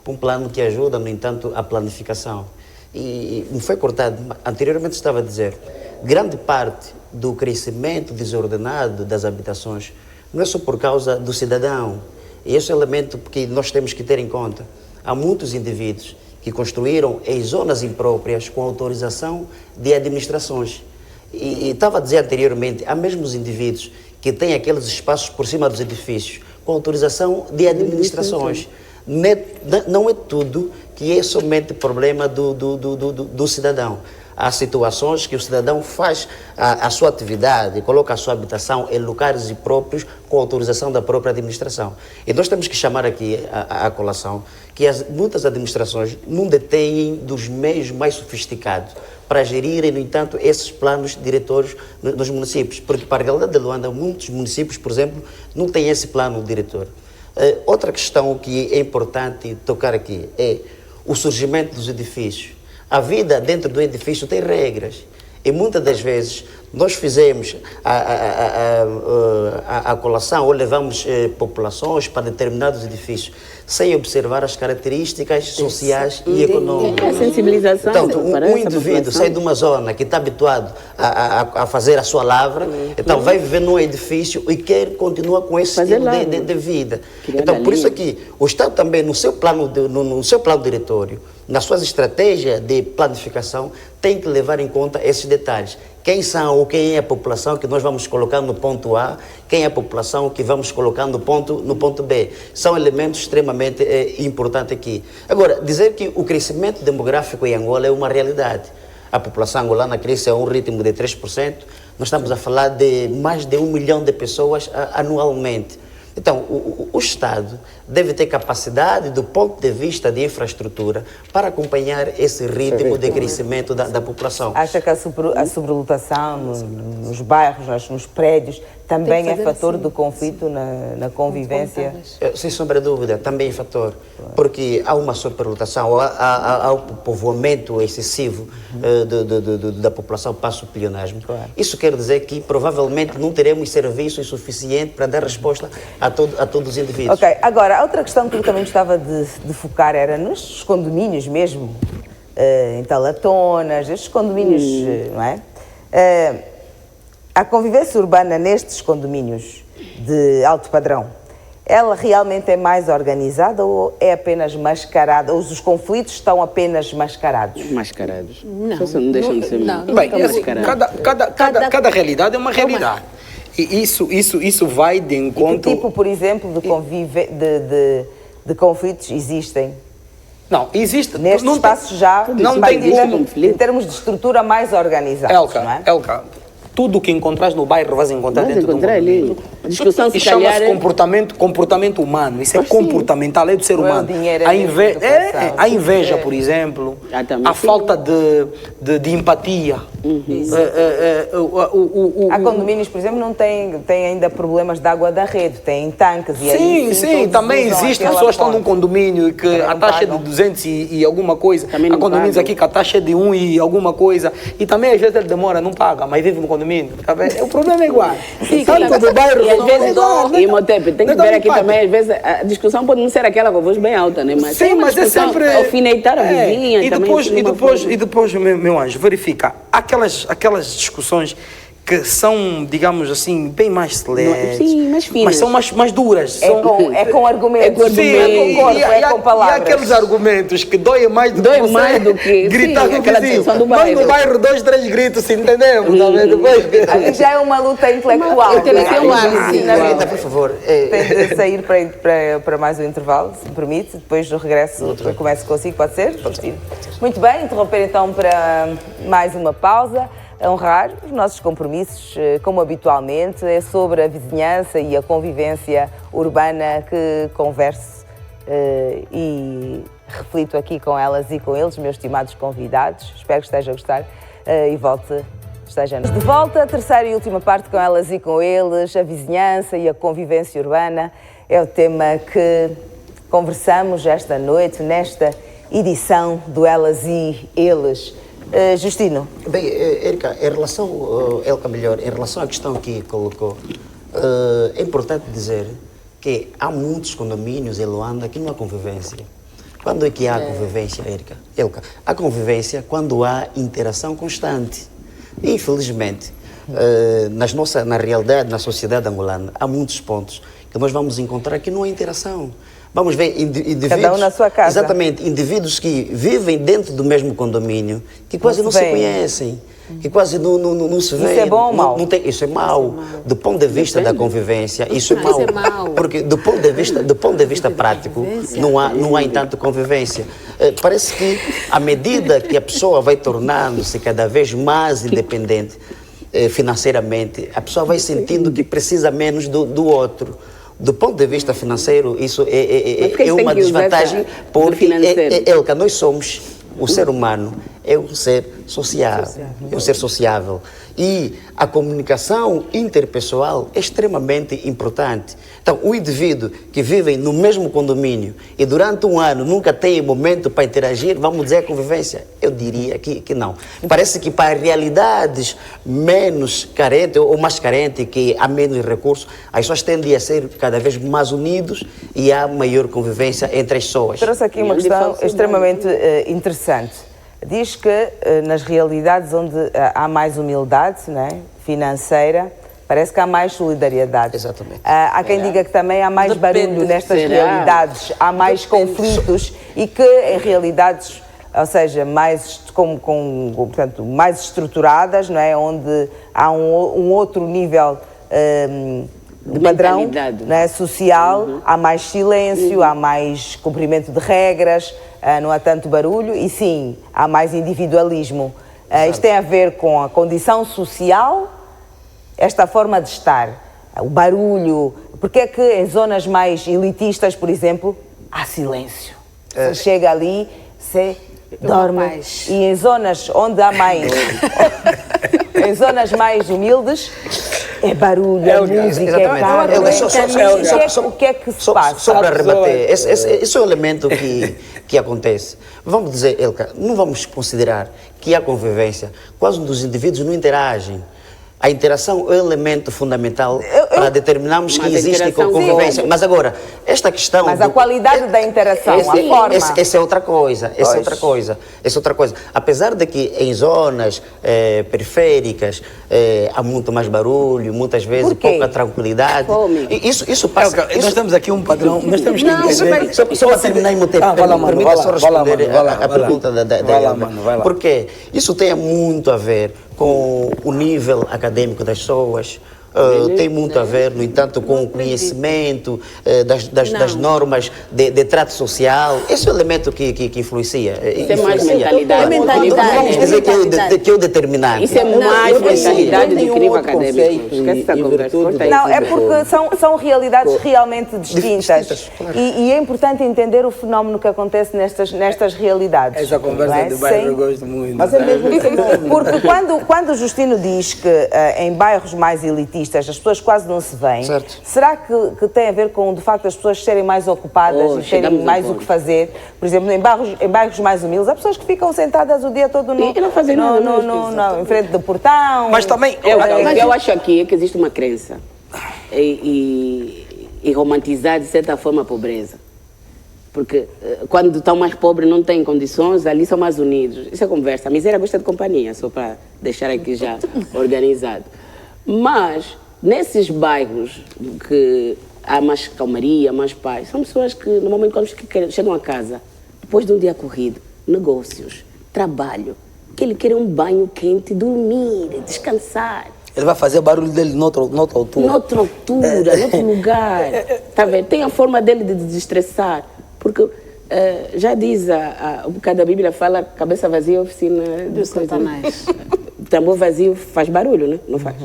um plano que ajuda, no entanto, a planificação. E me foi cortado, anteriormente estava a dizer, grande parte do crescimento desordenado das habitações não é só por causa do cidadão. E esse é o elemento que nós temos que ter em conta. Há muitos indivíduos que construíram em zonas impróprias com autorização de administrações. E estava a dizer anteriormente, há mesmo os indivíduos que têm aqueles espaços por cima dos edifícios com autorização de administrações. Não é tudo que é somente problema do cidadão. Há situações que o cidadão faz a sua atividade, coloca a sua habitação em locais próprios com autorização da própria administração. E nós temos que chamar aqui a colação que muitas administrações não detêm dos meios mais sofisticados para gerirem, no entanto, esses planos diretórios nos municípios. Porque, para a realidade de Luanda, muitos municípios, por exemplo, não têm esse plano diretor. Outra questão que é importante tocar aqui é o surgimento dos edifícios. A vida dentro do edifício tem regras e muitas das vezes nós fizemos a colação ou levamos populações para determinados edifícios sem observar as características sociais e econômicas. A sensibilização. Portanto, para um essa indivíduo população. sai de uma zona que está habituado a fazer a sua lavra, então vai viver num edifício e quer continuar com esse Fazer estilo lavra. de vida. Criar Então, por isso galinha. aqui, o Estado também, no seu plano diretório, nas suas estratégias de planificação, tem que levar em conta esses detalhes. Quem são ou quem é a população que nós vamos colocar no ponto A, quem é a população que vamos colocar no ponto B. São elementos extremamente importantes aqui. Agora, dizer que o crescimento demográfico em Angola é uma realidade. A população angolana cresce a um ritmo de 3%. Nós estamos a falar de mais de 1 milhão de pessoas anualmente. Então, o Estado deve ter capacidade, do ponto de vista de infraestrutura, para acompanhar esse ritmo de crescimento da população. Acha que a sobrelotação nos bairros, nos prédios, também é fator de conflito na convivência? Sem sombra de dúvida, também é fator. Porque há uma superlotação, há o povoamento excessivo da população para o pleonasmo. Claro. Isso quer dizer que provavelmente não teremos serviços suficientes para dar resposta a todos os indivíduos. Ok, agora, a outra questão que eu também gostava de focar era nos condomínios mesmo, em Talatonas, estes condomínios, não é? a convivência urbana nestes condomínios de alto padrão, ela realmente é mais organizada ou é apenas mascarada? Ou os conflitos estão apenas mascarados? Mascarados. Não. Só não deixam de ser Não. Bem, estão é assim, mascarados. cada realidade é uma realidade. E isso vai de E que encontro... tipo, por exemplo, de conflitos existem? Não, existe... Neste não espaço já, não mas tem em termos de estrutura mais organizados, não é? Elka, tudo o que encontras no bairro vais encontrar Vamos dentro do encontrar ali. A discussão, se E chama-se calhar, comportamento humano. Isso é comportamental, é do ser Não é o humano. dinheiro, é A, mesmo educação. a inveja, por exemplo, também a sim. falta de empatia. Há condomínios, por exemplo, não têm ainda problemas de água da rede, têm tanques e aí Sim, todos também usam existe. aquela Pessoas estão num fonte. condomínio e que Também a não taxa é de pagam. 200 e alguma coisa. Também Há não condomínios pagam. aqui que a taxa é de 1 e alguma coisa. E também às vezes ele demora, não paga, mas vive no condomínio. Tá vendo? O problema é igual. Tanto do bairro E às como vezes, do e Motepe, tem que ver aqui também, às vezes a discussão pode não ser aquela com a voz bem alta, né? Mas Sim, tem uma mas é discussão, sempre... alfinetar a vizinha E também. depois, assim, de uma forma. e depois meu anjo, verifica. Aquelas discussões que são, digamos assim, bem mais celeres. Sim, mais finas. Mas são mais duras. É com argumentos, Sim, é com corpo, é com e palavras. aqueles argumentos que doem mais do Dói que você mais do que- gritar sim, no aquela vizinho. discussão do Nós no bairro. bairro 2, 3 gritos, entendemos? Tá vendo? Depois- Ali já é uma luta intelectual. Intelectual, Sim, sim. Rita, por favor. Tem de sair para mais um intervalo, se me permite. Depois do regresso, eu começo consigo, pode ser? Muito bem, interromper então para mais uma pausa. A honrar os nossos compromissos, como habitualmente, é sobre a vizinhança e a convivência urbana que converso e reflito aqui com elas e com eles, meus estimados convidados. Espero que esteja a gostar e estejamos de volta. Terceira e última parte com elas e com eles, a vizinhança e a convivência urbana é o tema que conversamos esta noite, nesta edição do Elas e Eles. Justino. Bem, Erika, em relação, em relação à questão que colocou, é importante dizer que há muitos condomínios em Luanda que não há convivência. Quando é que há convivência, Elka? Há convivência quando há interação constante. Infelizmente, na realidade, na sociedade angolana, há muitos pontos que nós vamos encontrar que não há interação. Vamos ver indivíduos... Cada um na sua casa. Exatamente, indivíduos que vivem dentro do mesmo condomínio, que quase não se veem. conhecem, que quase não se veem. Isso é bom ou mau? Isso é mau. Do ponto de vista da convivência, isso é mau. Isso é mau. Porque do ponto de vista prático, não há entanto convivência. Parece que à medida que a pessoa vai tornando-se cada vez mais independente financeiramente, a pessoa vai sentindo que precisa menos do outro. Do ponto de vista financeiro, isso é uma desvantagem, porque Elka, nós somos, o ser humano é um ser sociável, é um ser sociável. E a comunicação interpessoal é extremamente importante. Então, o indivíduo que vive no mesmo condomínio e durante um ano nunca tem momento para interagir, vamos dizer convivência? Eu diria que não. Parece que para realidades menos carentes ou mais carentes, que há menos recursos, as pessoas tendem a ser cada vez mais unidos e há maior convivência entre as pessoas. Trouxe aqui uma questão extremamente interessante. Diz que nas realidades onde há mais humildade, né, financeira, parece que há mais solidariedade. Exatamente. Há quem diga que também há mais Depende. barulho nestas Será? realidades, há mais conflitos e que em realidades, ou seja, portanto, mais estruturadas, não é, onde há um outro nível de padrão, mentalidade. não é, social, há mais silêncio, há mais cumprimento de regras, não há tanto barulho e sim, há mais individualismo. Isto tem a ver com a condição social, esta forma de estar, o barulho. Porque é que em zonas mais elitistas, por exemplo, há silêncio? Você chega ali, você dorme. paz. E em zonas onde há mais... em zonas mais humildes, é barulho, é música, é Exatamente. carro, Elka, o que é que se passa? Só para rebater, esse é o elemento que acontece. Vamos dizer, Elka, não vamos considerar que há convivência quando os indivíduos não interagem. A interação é um elemento fundamental para determinarmos que Mas a existe interação, convivência. sim. Mas agora, esta questão... Mas a qualidade da interação, a forma. Essa é outra coisa, essa é outra coisa, essa é outra coisa. Apesar de que em zonas periféricas há muito mais barulho, muitas vezes Por quê? pouca tranquilidade. Fome. Isso passa... Nós temos aqui um padrão, nós temos que Não, entender. Só para terminar e meter, vai lá, mano, permita vai só lá, vai lá, responder mano, vai lá, a vai lá. pergunta da Vai lá, Elma. mano, vai lá. Porque isso tem muito a ver com o nível acadêmico das pessoas, tem muito a ver, no entanto, com o conhecimento das normas de trato social. Esse é o elemento que influencia. Isso é mais mentalidade. É mentalidade. Não vamos dizer que é o determinante. Isso é mais mentalidade do que nível acadêmico. Esquece essa conversa. Corta isso. Não, é porque são realidades realmente distintas. Claro. E é importante entender o fenómeno que acontece nestas realidades. Essa conversa não é? de bairro Sem- eu gosto muito. Mas é mesmo fenómeno. Porque quando o Justino diz que em bairros mais elitistas as pessoas quase não se veem, Certo. será que tem a ver com, de facto, as pessoas serem mais ocupadas e terem chegamos a mais o ponto. que fazer? Por exemplo, em bairros mais humildes, há pessoas que ficam sentadas o dia todo E não fazem nada mesmo, em frente do portão. Mas também, Eu acho aqui que existe uma crença e romantizar, de certa forma, a pobreza. Porque quando estão mais pobres, não têm condições, ali são mais unidos. Isso é conversa. A miséria gosta de companhia, só para deixar aqui já organizado. Mas, nesses bairros que há mais calmaria, mais paz, são pessoas que, normalmente, quando chegam a casa, depois de um dia corrido, negócios, trabalho, que ele quer um banho quente, dormir, descansar. ele vai fazer barulho dele noutra altura. Noutra altura, noutro lugar. Tá vendo? Tem a forma dele de desestressar. Porque já diz, um bocado da Bíblia fala, cabeça vazia é oficina Do Satanás. Tambor vazio faz barulho, né? Não faz?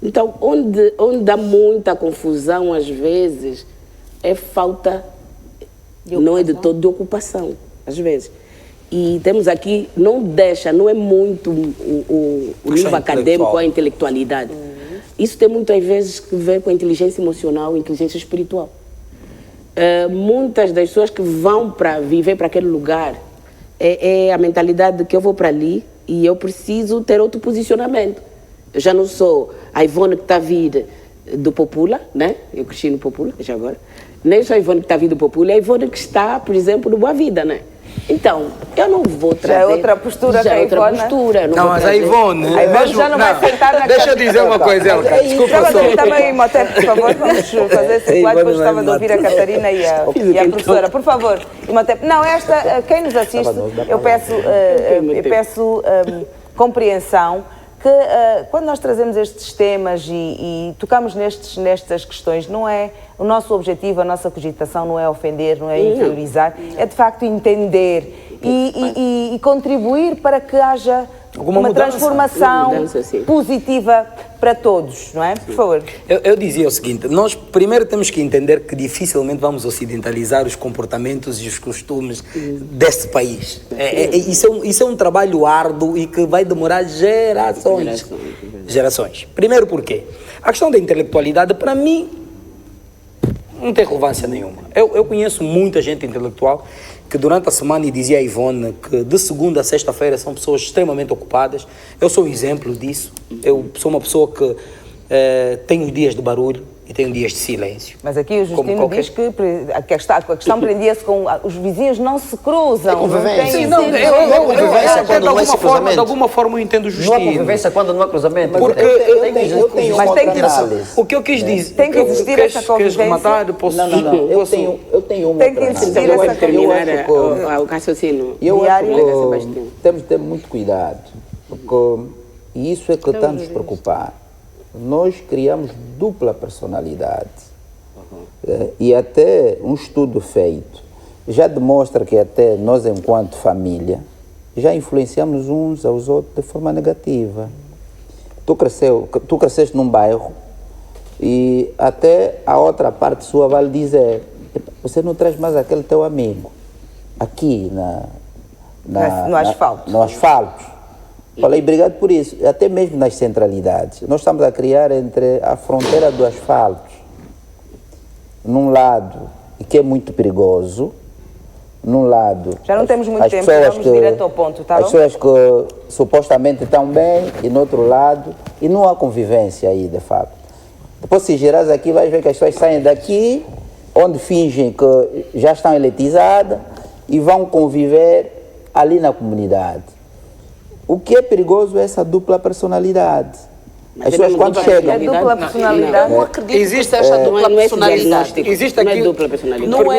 Então, onde dá muita confusão, às vezes, é falta, não é de todo, de ocupação, às vezes. E temos aqui, não é muito o nível acadêmico, a intelectualidade. Isso tem muito, às vezes, que ver com a inteligência emocional, inteligência espiritual. Muitas das pessoas que vão para viver para aquele lugar é a mentalidade de que eu vou para ali e eu preciso ter outro posicionamento. Eu já não sou a Ivone que está a vir do Popula, né? Eu cresci no Popula, já agora. Nem sou a Ivone que está a vir do Popula, é a Ivone que está, por exemplo, no Boa Vida, né? Então, eu não vou trazer... Já é outra postura que já a é outra Ivone... postura. Não, mas a Ivone... A Ivone já não vai sentar na Deixa eu dizer uma coisa, Elka. Desculpa só. Também, Imhotep, por favor, vamos fazer esse slide, depois gostava de ouvir a Catarina e a professora. Por favor, Imhotep. Não, quem nos assiste, eu peço compreensão que quando nós trazemos estes temas e tocamos nestas questões, não é o nosso objetivo, a nossa cogitação não é ofender, não é inferiorizar, é de facto entender e contribuir para que haja Alguma uma mudança. transformação Uma mudança, sim. positiva para todos, não é? Por favor. Eu dizia o seguinte, nós primeiro temos que entender que dificilmente vamos ocidentalizar os comportamentos e os costumes deste país. Isso é um trabalho árduo e que vai demorar gerações. Primeiro porque a questão da intelectualidade, para mim, não tem relevância nenhuma. Eu conheço muita gente intelectual que durante a semana, e dizia a Ivone, que de segunda a sexta-feira são pessoas extremamente ocupadas. Eu sou um exemplo disso. Eu sou uma pessoa que tenho dias de barulho e tenho dias de silêncio. Mas aqui o Como Justino qualquer- diz que a questão prendia-se com os vizinhos não se cruzam. É convivência. Não Sim, tem não, sentido. quando não há esse cruzamento. de alguma forma eu entendo o Não há Justino. convivência quando não há cruzamento. Porque eu tenho Mas uma tem outra que- análise. O que eu quis dizer... Tem que existir essa Queres convivência? rematar? Posso... Não. Eu tenho uma Tem que outra existir análise. essa Eu acho terminar que- o raciocínio. Eu acho Diário. que Sebastião. temos de ter muito cuidado, porque isso é que está a nos preocupar. Nós criamos dupla personalidade. E até um estudo feito já demonstra que até nós, enquanto família, já influenciamos uns aos outros de forma negativa. Tu cresceste num bairro e até a outra parte sua vai lhe dizer: você não traz mais aquele teu amigo aqui No asfalto. no asfalto. Falei, obrigado por isso. Até mesmo nas centralidades. Nós estamos a criar entre a fronteira do asfalto, num lado, e que é muito perigoso, num lado... Já não temos muito as tempo, pessoas vamos direto ao ponto, tá As bom? pessoas que supostamente estão bem, e no outro lado, e não há convivência aí, de facto. Depois, se gerares aqui, vais ver que as pessoas saem daqui, onde fingem que já estão elitizadas e vão conviver ali na comunidade. O que é perigoso é essa dupla personalidade. As pessoas quando chegam... É dupla personalidade. Eu não acredito Existe- que seja Não dupla é esse personalidade. diagnóstico. Existe Não é aqui- dupla personalidade. Não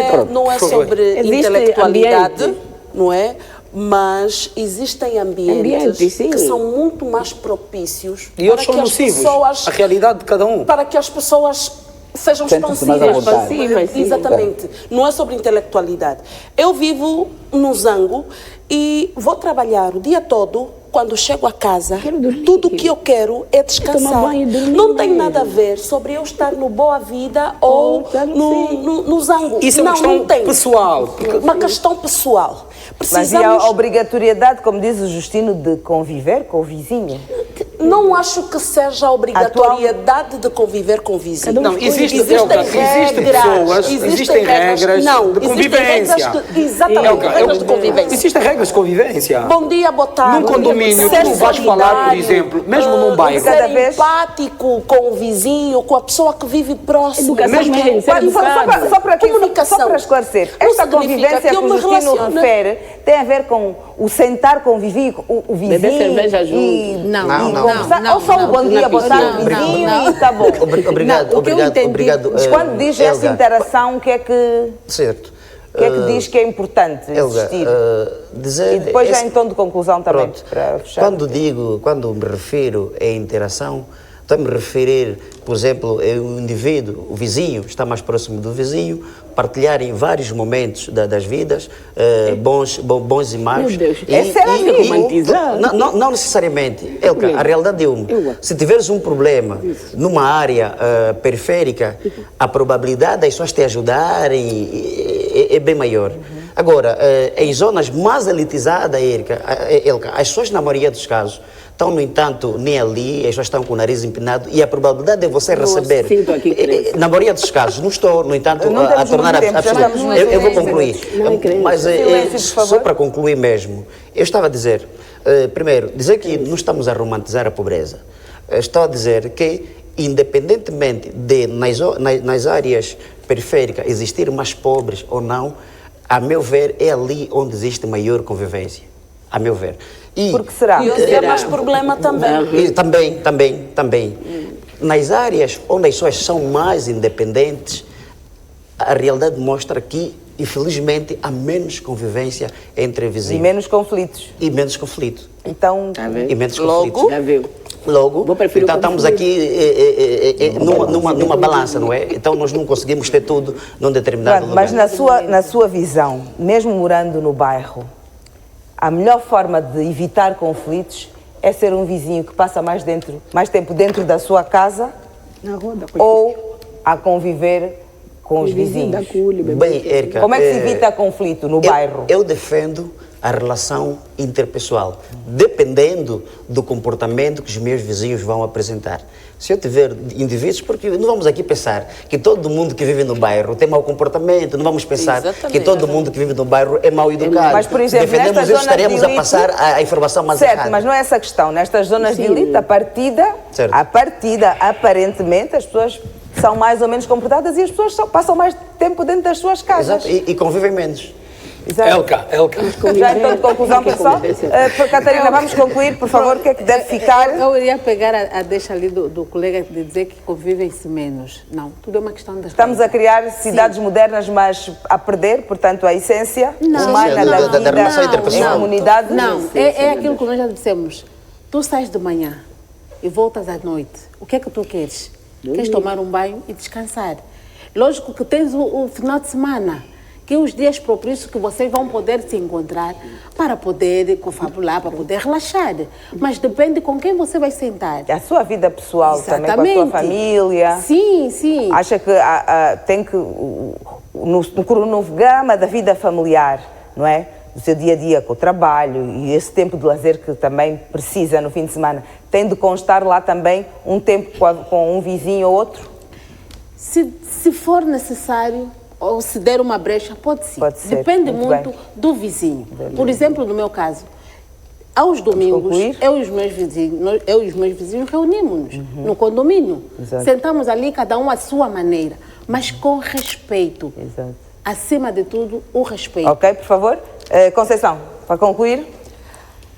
é por favor. sobre Existe intelectualidade, ambiente. não é? Mas existem ambientes Ambiente, sim. que são muito mais propícios E outros são que as nocivos. pessoas, A realidade de cada um. para que as pessoas sejam Sentem-se mais à expansivas. vontade. Expansivas, sim. Exatamente. Não é sobre intelectualidade. Eu vivo no Zango e vou trabalhar o dia todo. Quando chego a casa, Quero dormir. tudo que eu quero é descansar. Tomar banho e dormir Não tem mesmo. nada a ver sobre eu estar no Boa Vida ou claro que no, sim. no Zango. Isso é uma não, questão não tem. pessoal. Uma questão pessoal. Mas e a Precisamos... obrigatoriedade, como diz o Justino, de conviver com o vizinho? Não acho que seja a obrigatoriedade de conviver com o vizinho. Não, existem regras, existem regras não, de existem convivência. regras de, exatamente, Elka, regras de convivência. Existem regras de convivência. Bom dia, boa tarde. Num condomínio, Ser tu vais falar, por solidário, exemplo, mesmo num bairro. Ser Cada vez- empático com o vizinho, com a pessoa que vive próximo. Educação Mesmo- mesmo, ser educado. Comunicação. Só para esclarecer, Não esta significa convivência que que eu o me Justino relaciono. refere tem a ver com o sentar com o vizinho, o vizinho Beber cerveja e, junto. Não, e não, conversar, não, ou só não, o bom não, dia, na boa tarde, piscina. vizinho Não, e está bom. Obrigado, Não, o que eu obrigado, entendi- obrigado. Mas quando diz essa Elga, interação, o que é que certo. diz que é importante Elga, existir? dizer E depois já esse- em tom de conclusão também, Pronto. para fechar. Quando me refiro a interação, estou a me referir, por exemplo, é o indivíduo, o vizinho, está mais próximo do vizinho, partilhar em vários momentos das vidas, bons e maus. Meu Deus, esse era amigo. romantizado. Não necessariamente. Elka, a realidade é uma. Se tiveres um problema numa área periférica, a probabilidade das pessoas te ajudarem é bem maior. Agora, em zonas mais elitizadas, Elka, as pessoas, na maioria dos casos, estão, no entanto, nem ali, as pessoas estão com o nariz empinado e a probabilidade de você receber... sinto aqui crença. Na maioria dos casos, não estou, no entanto, Não a temos tornar muito tempo, já absoluto. estamos no Eu vou silêncio. concluir. Não é crença. Mas Silêncio, por só favor. para concluir mesmo, eu estava a dizer, primeiro, dizer que não estamos a romantizar a pobreza. Estou a dizer que, independentemente de nas áreas periféricas existir mais pobres ou não, a meu ver, é ali onde existe maior convivência. A meu ver. E, Porque será? E onde há mais problema também. e também. Nas áreas onde as pessoas são mais independentes, a realidade mostra que, infelizmente, há menos convivência entre E vizinhos. menos conflitos. E menos conflito. Então, Tá vendo? E menos Logo, conflitos. Já viu? Logo, Vou preferir então o estamos conflito. aqui numa balança, não é? Então nós não conseguimos ter tudo num determinado pronto, lugar. mas na sua visão, mesmo morando no bairro, a melhor forma de evitar conflitos é ser um vizinho que passa mais tempo dentro da sua casa Na roda. com ou a conviver com os vizinho da vizinhos? cule, bebê. Bem, Erika, Como é que se evita conflito no bairro? Eu defendo a relação interpessoal, dependendo do comportamento que os meus vizinhos vão apresentar. Se eu tiver indivíduos, porque não vamos aqui pensar que todo mundo que vive no bairro tem mau comportamento, não vamos pensar Exatamente. que todo mundo que vive no bairro é mal educado. Mas, por exemplo, Se defendemos nestas isso, zonas de estaremos a elite- passar a informação mais Certo, errada. mas não é essa a questão. Nestas zonas de Sim. elite, Certo. a partida, aparentemente, as pessoas são mais ou menos comportadas e as pessoas passam mais tempo dentro das suas casas. Exato, e convivem menos. Exato. Elka. Já então de conclusão, pessoal. Catarina, vamos concluir, por favor, o que é que deve ficar? Eu iria pegar a deixa ali do colega de dizer que convivem-se menos. Não, tudo é uma questão de Estamos a criar cidades modernas, mas a perder, portanto, a essência humana Sim, da da vida relação em interpessoal. comunidade. Não, é aquilo que nós já dissemos. Tu sais de manhã e voltas à noite. O que é que tu queres? Queres tomar um banho e descansar. Lógico que tens o final de semana, que é os dias propícios que vocês vão poder se encontrar para poder confabular, para poder relaxar. Mas depende com quem você vai sentar. A sua vida pessoal também, com a sua família. Sim, sim. Acha que tem que, no cronograma da vida familiar, não é? Do seu dia a dia com o trabalho e esse tempo de lazer que também precisa no fim de semana, tem de constar lá também um tempo com um vizinho ou outro? Se for necessário, ou se der uma brecha, pode sim. Pode ser, Depende muito muito bem. do vizinho. Por exemplo, no meu caso, Aos domingos, concluir? eu e os meus vizinhos reunimos-nos no condomínio. Exato. Sentamos ali, cada um à sua maneira, mas com respeito. Exato. Acima de tudo, o respeito. Ok, por favor. Conceição, para concluir,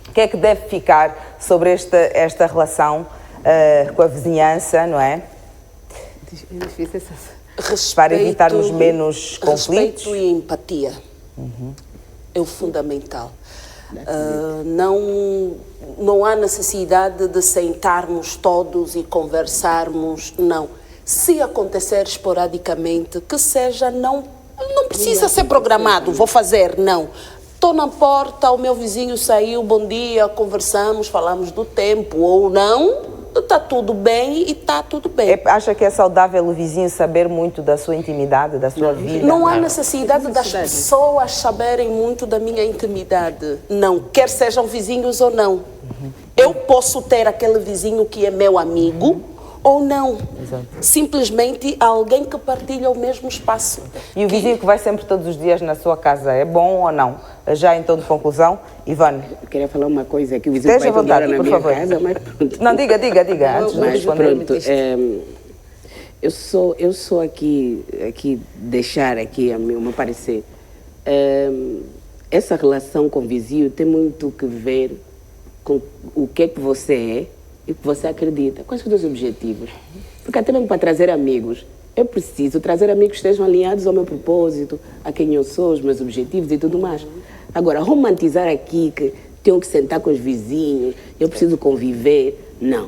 o que é que deve ficar sobre esta relação com a vizinhança, não é? É difícil essa... Respeito, Para evitarmos menos conflitos. Respeito e empatia é o fundamental. Não há necessidade de sentarmos todos e conversarmos, não. Se acontecer esporadicamente, que seja, não precisa ser programado, vou fazer, não. Estou na porta, o meu vizinho saiu, bom dia, conversamos, falamos do tempo, ou não, está tudo bem e está tudo bem. Acha que é saudável o vizinho saber muito da sua intimidade, da sua vida? Não há necessidade das pessoas saberem muito da minha intimidade. Não, quer sejam vizinhos ou não. Eu posso ter aquele vizinho que é meu amigo ou não. Exato. Simplesmente alguém que partilha o mesmo espaço. E o vizinho que vai sempre todos os dias na sua casa, é bom ou não? Já então de conclusão, Ivone. Eu queria falar uma coisa que o vizinho Esteja à vai toda hora vontade, na por minha favor. casa, mas pronto. Não, diga, antes de Mas responder. pronto, eu sou aqui deixar aqui o meu parecer. Essa relação com o vizinho tem muito que ver com o que é que você é e o que você acredita. Quais são os seus objetivos? Porque até mesmo para trazer amigos, eu preciso trazer amigos que estejam alinhados ao meu propósito, a quem eu sou, os meus objetivos e tudo mais. Agora, romantizar aqui que tenho que sentar com os vizinhos, eu preciso conviver, não.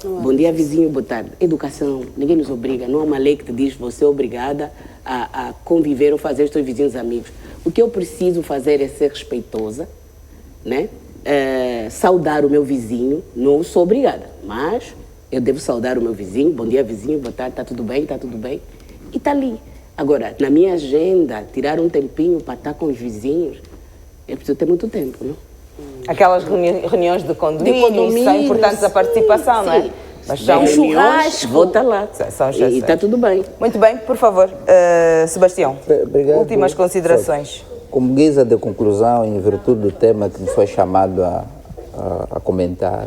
Bom dia, vizinho, boa tarde. Educação, ninguém nos obriga, não há uma lei que te diz você é obrigada a conviver ou fazer os seus vizinhos amigos. O que eu preciso fazer é ser respeitosa, né? Saudar o meu vizinho, não sou obrigada, mas eu devo saudar o meu vizinho, bom dia, vizinho, boa tarde, está tudo bem, e está ali. Agora, na minha agenda, tirar um tempinho para estar com os vizinhos, eu preciso ter muito tempo, não? Aquelas reuniões de condomínio, são importantes a participação, não é? Mas são reuniões, vou estar lá. E está tudo bem. Muito bem, por favor, Sebastião, Obrigado. últimas considerações. Como guisa de conclusão, em virtude do tema que nos foi chamado a comentar,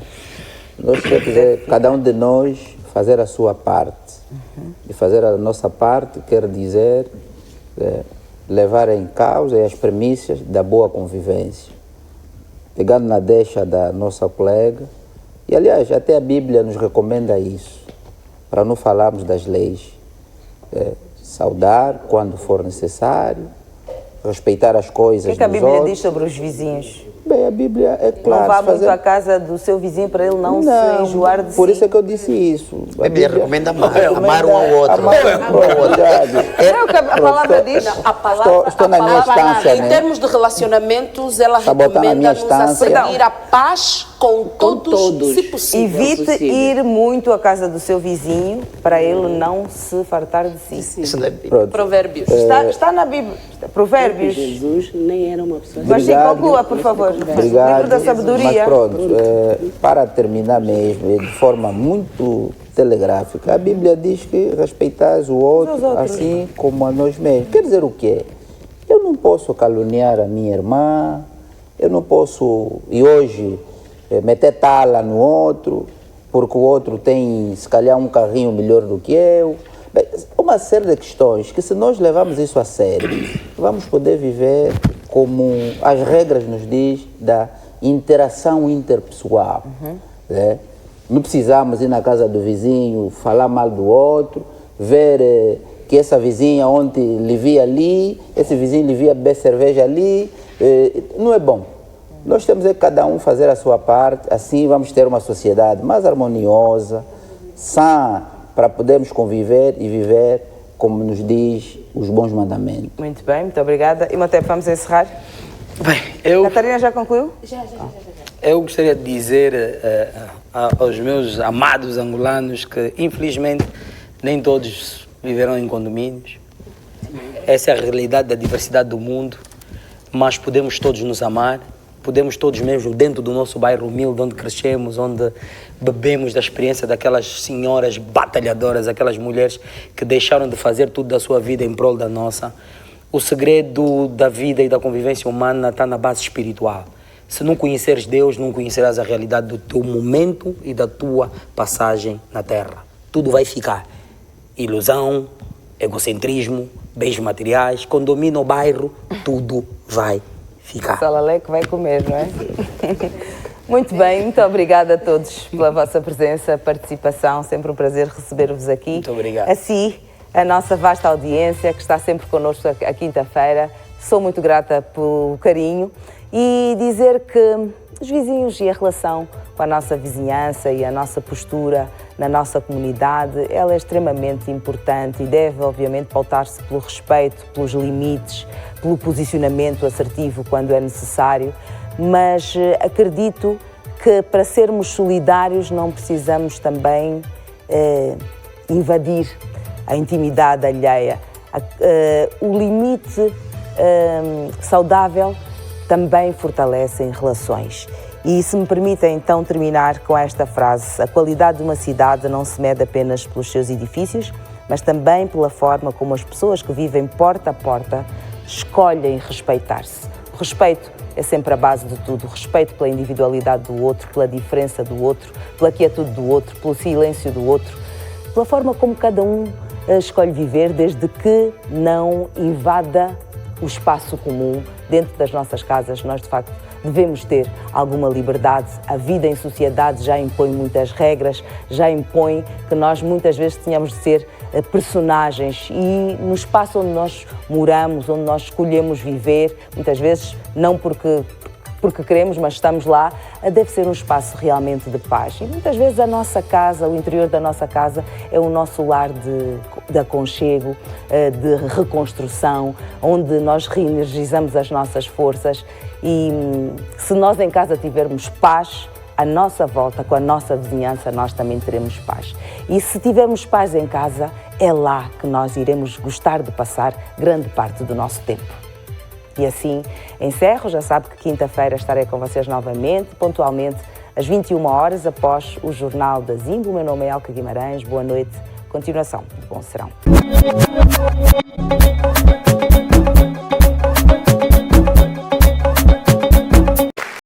nós temos cada um de nós fazer a sua parte. E fazer a nossa parte quer dizer levar em causa as premissas da boa convivência. Pegando na deixa da nossa colega, e aliás, até a Bíblia nos recomenda isso, para não falarmos das leis. Saudar quando for necessário, respeitar as coisas O que é que a dos Bíblia outros. diz sobre os vizinhos? Bem, a Bíblia é claro. Não vá muito à casa do seu vizinho para ele não se enjoar de si. Por isso é que eu disse isso. A Bíblia recomenda amar um ao outro. Era o que a palavra diz? Estou na minha estância, Em né? termos de relacionamentos, ela Está botando na minha recomenda-nos a estância. seguir a paz com todos, se possível. Evite ir muito à casa do seu vizinho para ele não se fartar de si. Isso não é Pronto. Provérbios. Está na Bíblia. Provérbios. Jesus nem era uma pessoa... Mas sim, Obrigado. conclua, por favor. Obrigado. Livro da sabedoria. Mas pronto, para terminar mesmo, e de forma muito telegráfica, a Bíblia diz que respeitais o outro assim como a nós mesmos. Quer dizer o quê? Eu não posso caluniar a minha irmã, eu não posso, e hoje, meter tala no outro, porque o outro tem, se calhar, um carrinho melhor do que eu. Bem, uma série de questões que, se nós levarmos isso a sério, vamos poder viver como as regras nos diz da interação interpessoal. Né? Não precisamos ir na casa do vizinho, falar mal do outro, ver que essa vizinha ontem lhe via ali, esse vizinho lhe via beber cerveja ali. Não é bom. Nós temos que cada um fazer a sua parte, assim vamos ter uma sociedade mais harmoniosa, sã, para podermos conviver e viver como nos diz os bons mandamentos. Muito bem, muito obrigada. E Mateus, vamos encerrar? Bem, Catarina já concluiu? eu gostaria de dizer aos meus amados angolanos que, infelizmente, nem todos viverão em condomínios. Essa é a realidade da diversidade do mundo, mas podemos todos nos amar, podemos todos mesmo dentro do nosso bairro humilde, onde crescemos, onde bebemos da experiência daquelas senhoras batalhadoras, aquelas mulheres que deixaram de fazer tudo da sua vida em prol da nossa. O segredo da vida e da convivência humana está na base espiritual. Se não conheceres Deus, não conhecerás a realidade do teu momento e da tua passagem na Terra. Tudo vai ficar. Ilusão, egocentrismo, bens materiais, condomínio, bairro, tudo vai ficar. Salaleco vai comer, não é? Muito bem, muito obrigada a todos pela vossa presença, participação, sempre um prazer receber-vos aqui. Muito obrigado. Assim, a nossa vasta audiência que está sempre connosco à quinta-feira, sou muito grata pelo carinho e dizer que os vizinhos e a relação com a nossa vizinhança e a nossa postura na nossa comunidade, ela é extremamente importante e deve, obviamente, pautar-se pelo respeito, pelos limites, pelo posicionamento assertivo quando é necessário, mas acredito que para sermos solidários não precisamos também invadir a intimidade alheia. O limite saudável também fortalece em relações. E se me permitem então terminar com esta frase: a qualidade de uma cidade não se mede apenas pelos seus edifícios, mas também pela forma como as pessoas que vivem porta a porta escolhem respeitar-se. O respeito é sempre a base de tudo. O respeito pela individualidade do outro, pela diferença do outro, pela quietude do outro, pelo silêncio do outro, pela forma como cada um escolhe viver, desde que não invada o espaço comum. Dentro das nossas casas, nós de facto devemos ter alguma liberdade. A vida em sociedade já impõe muitas regras, já impõe que nós muitas vezes tenhamos de ser personagens, e no espaço onde nós moramos, onde nós escolhemos viver, muitas vezes não porque queremos, mas estamos lá, deve ser um espaço realmente de paz. E muitas vezes a nossa casa, o interior da nossa casa, é o nosso lar de aconchego, de reconstrução, onde nós reenergizamos as nossas forças. E se nós em casa tivermos paz, à nossa volta, com a nossa vizinhança, nós também teremos paz. E se tivermos paz em casa, é lá que nós iremos gostar de passar grande parte do nosso tempo. E assim encerro. Já sabe que quinta-feira estarei com vocês novamente, pontualmente às 21 horas, após o Jornal da Zimbo. O meu nome é Elka Guimarães. Boa noite. Continuação de bom serão.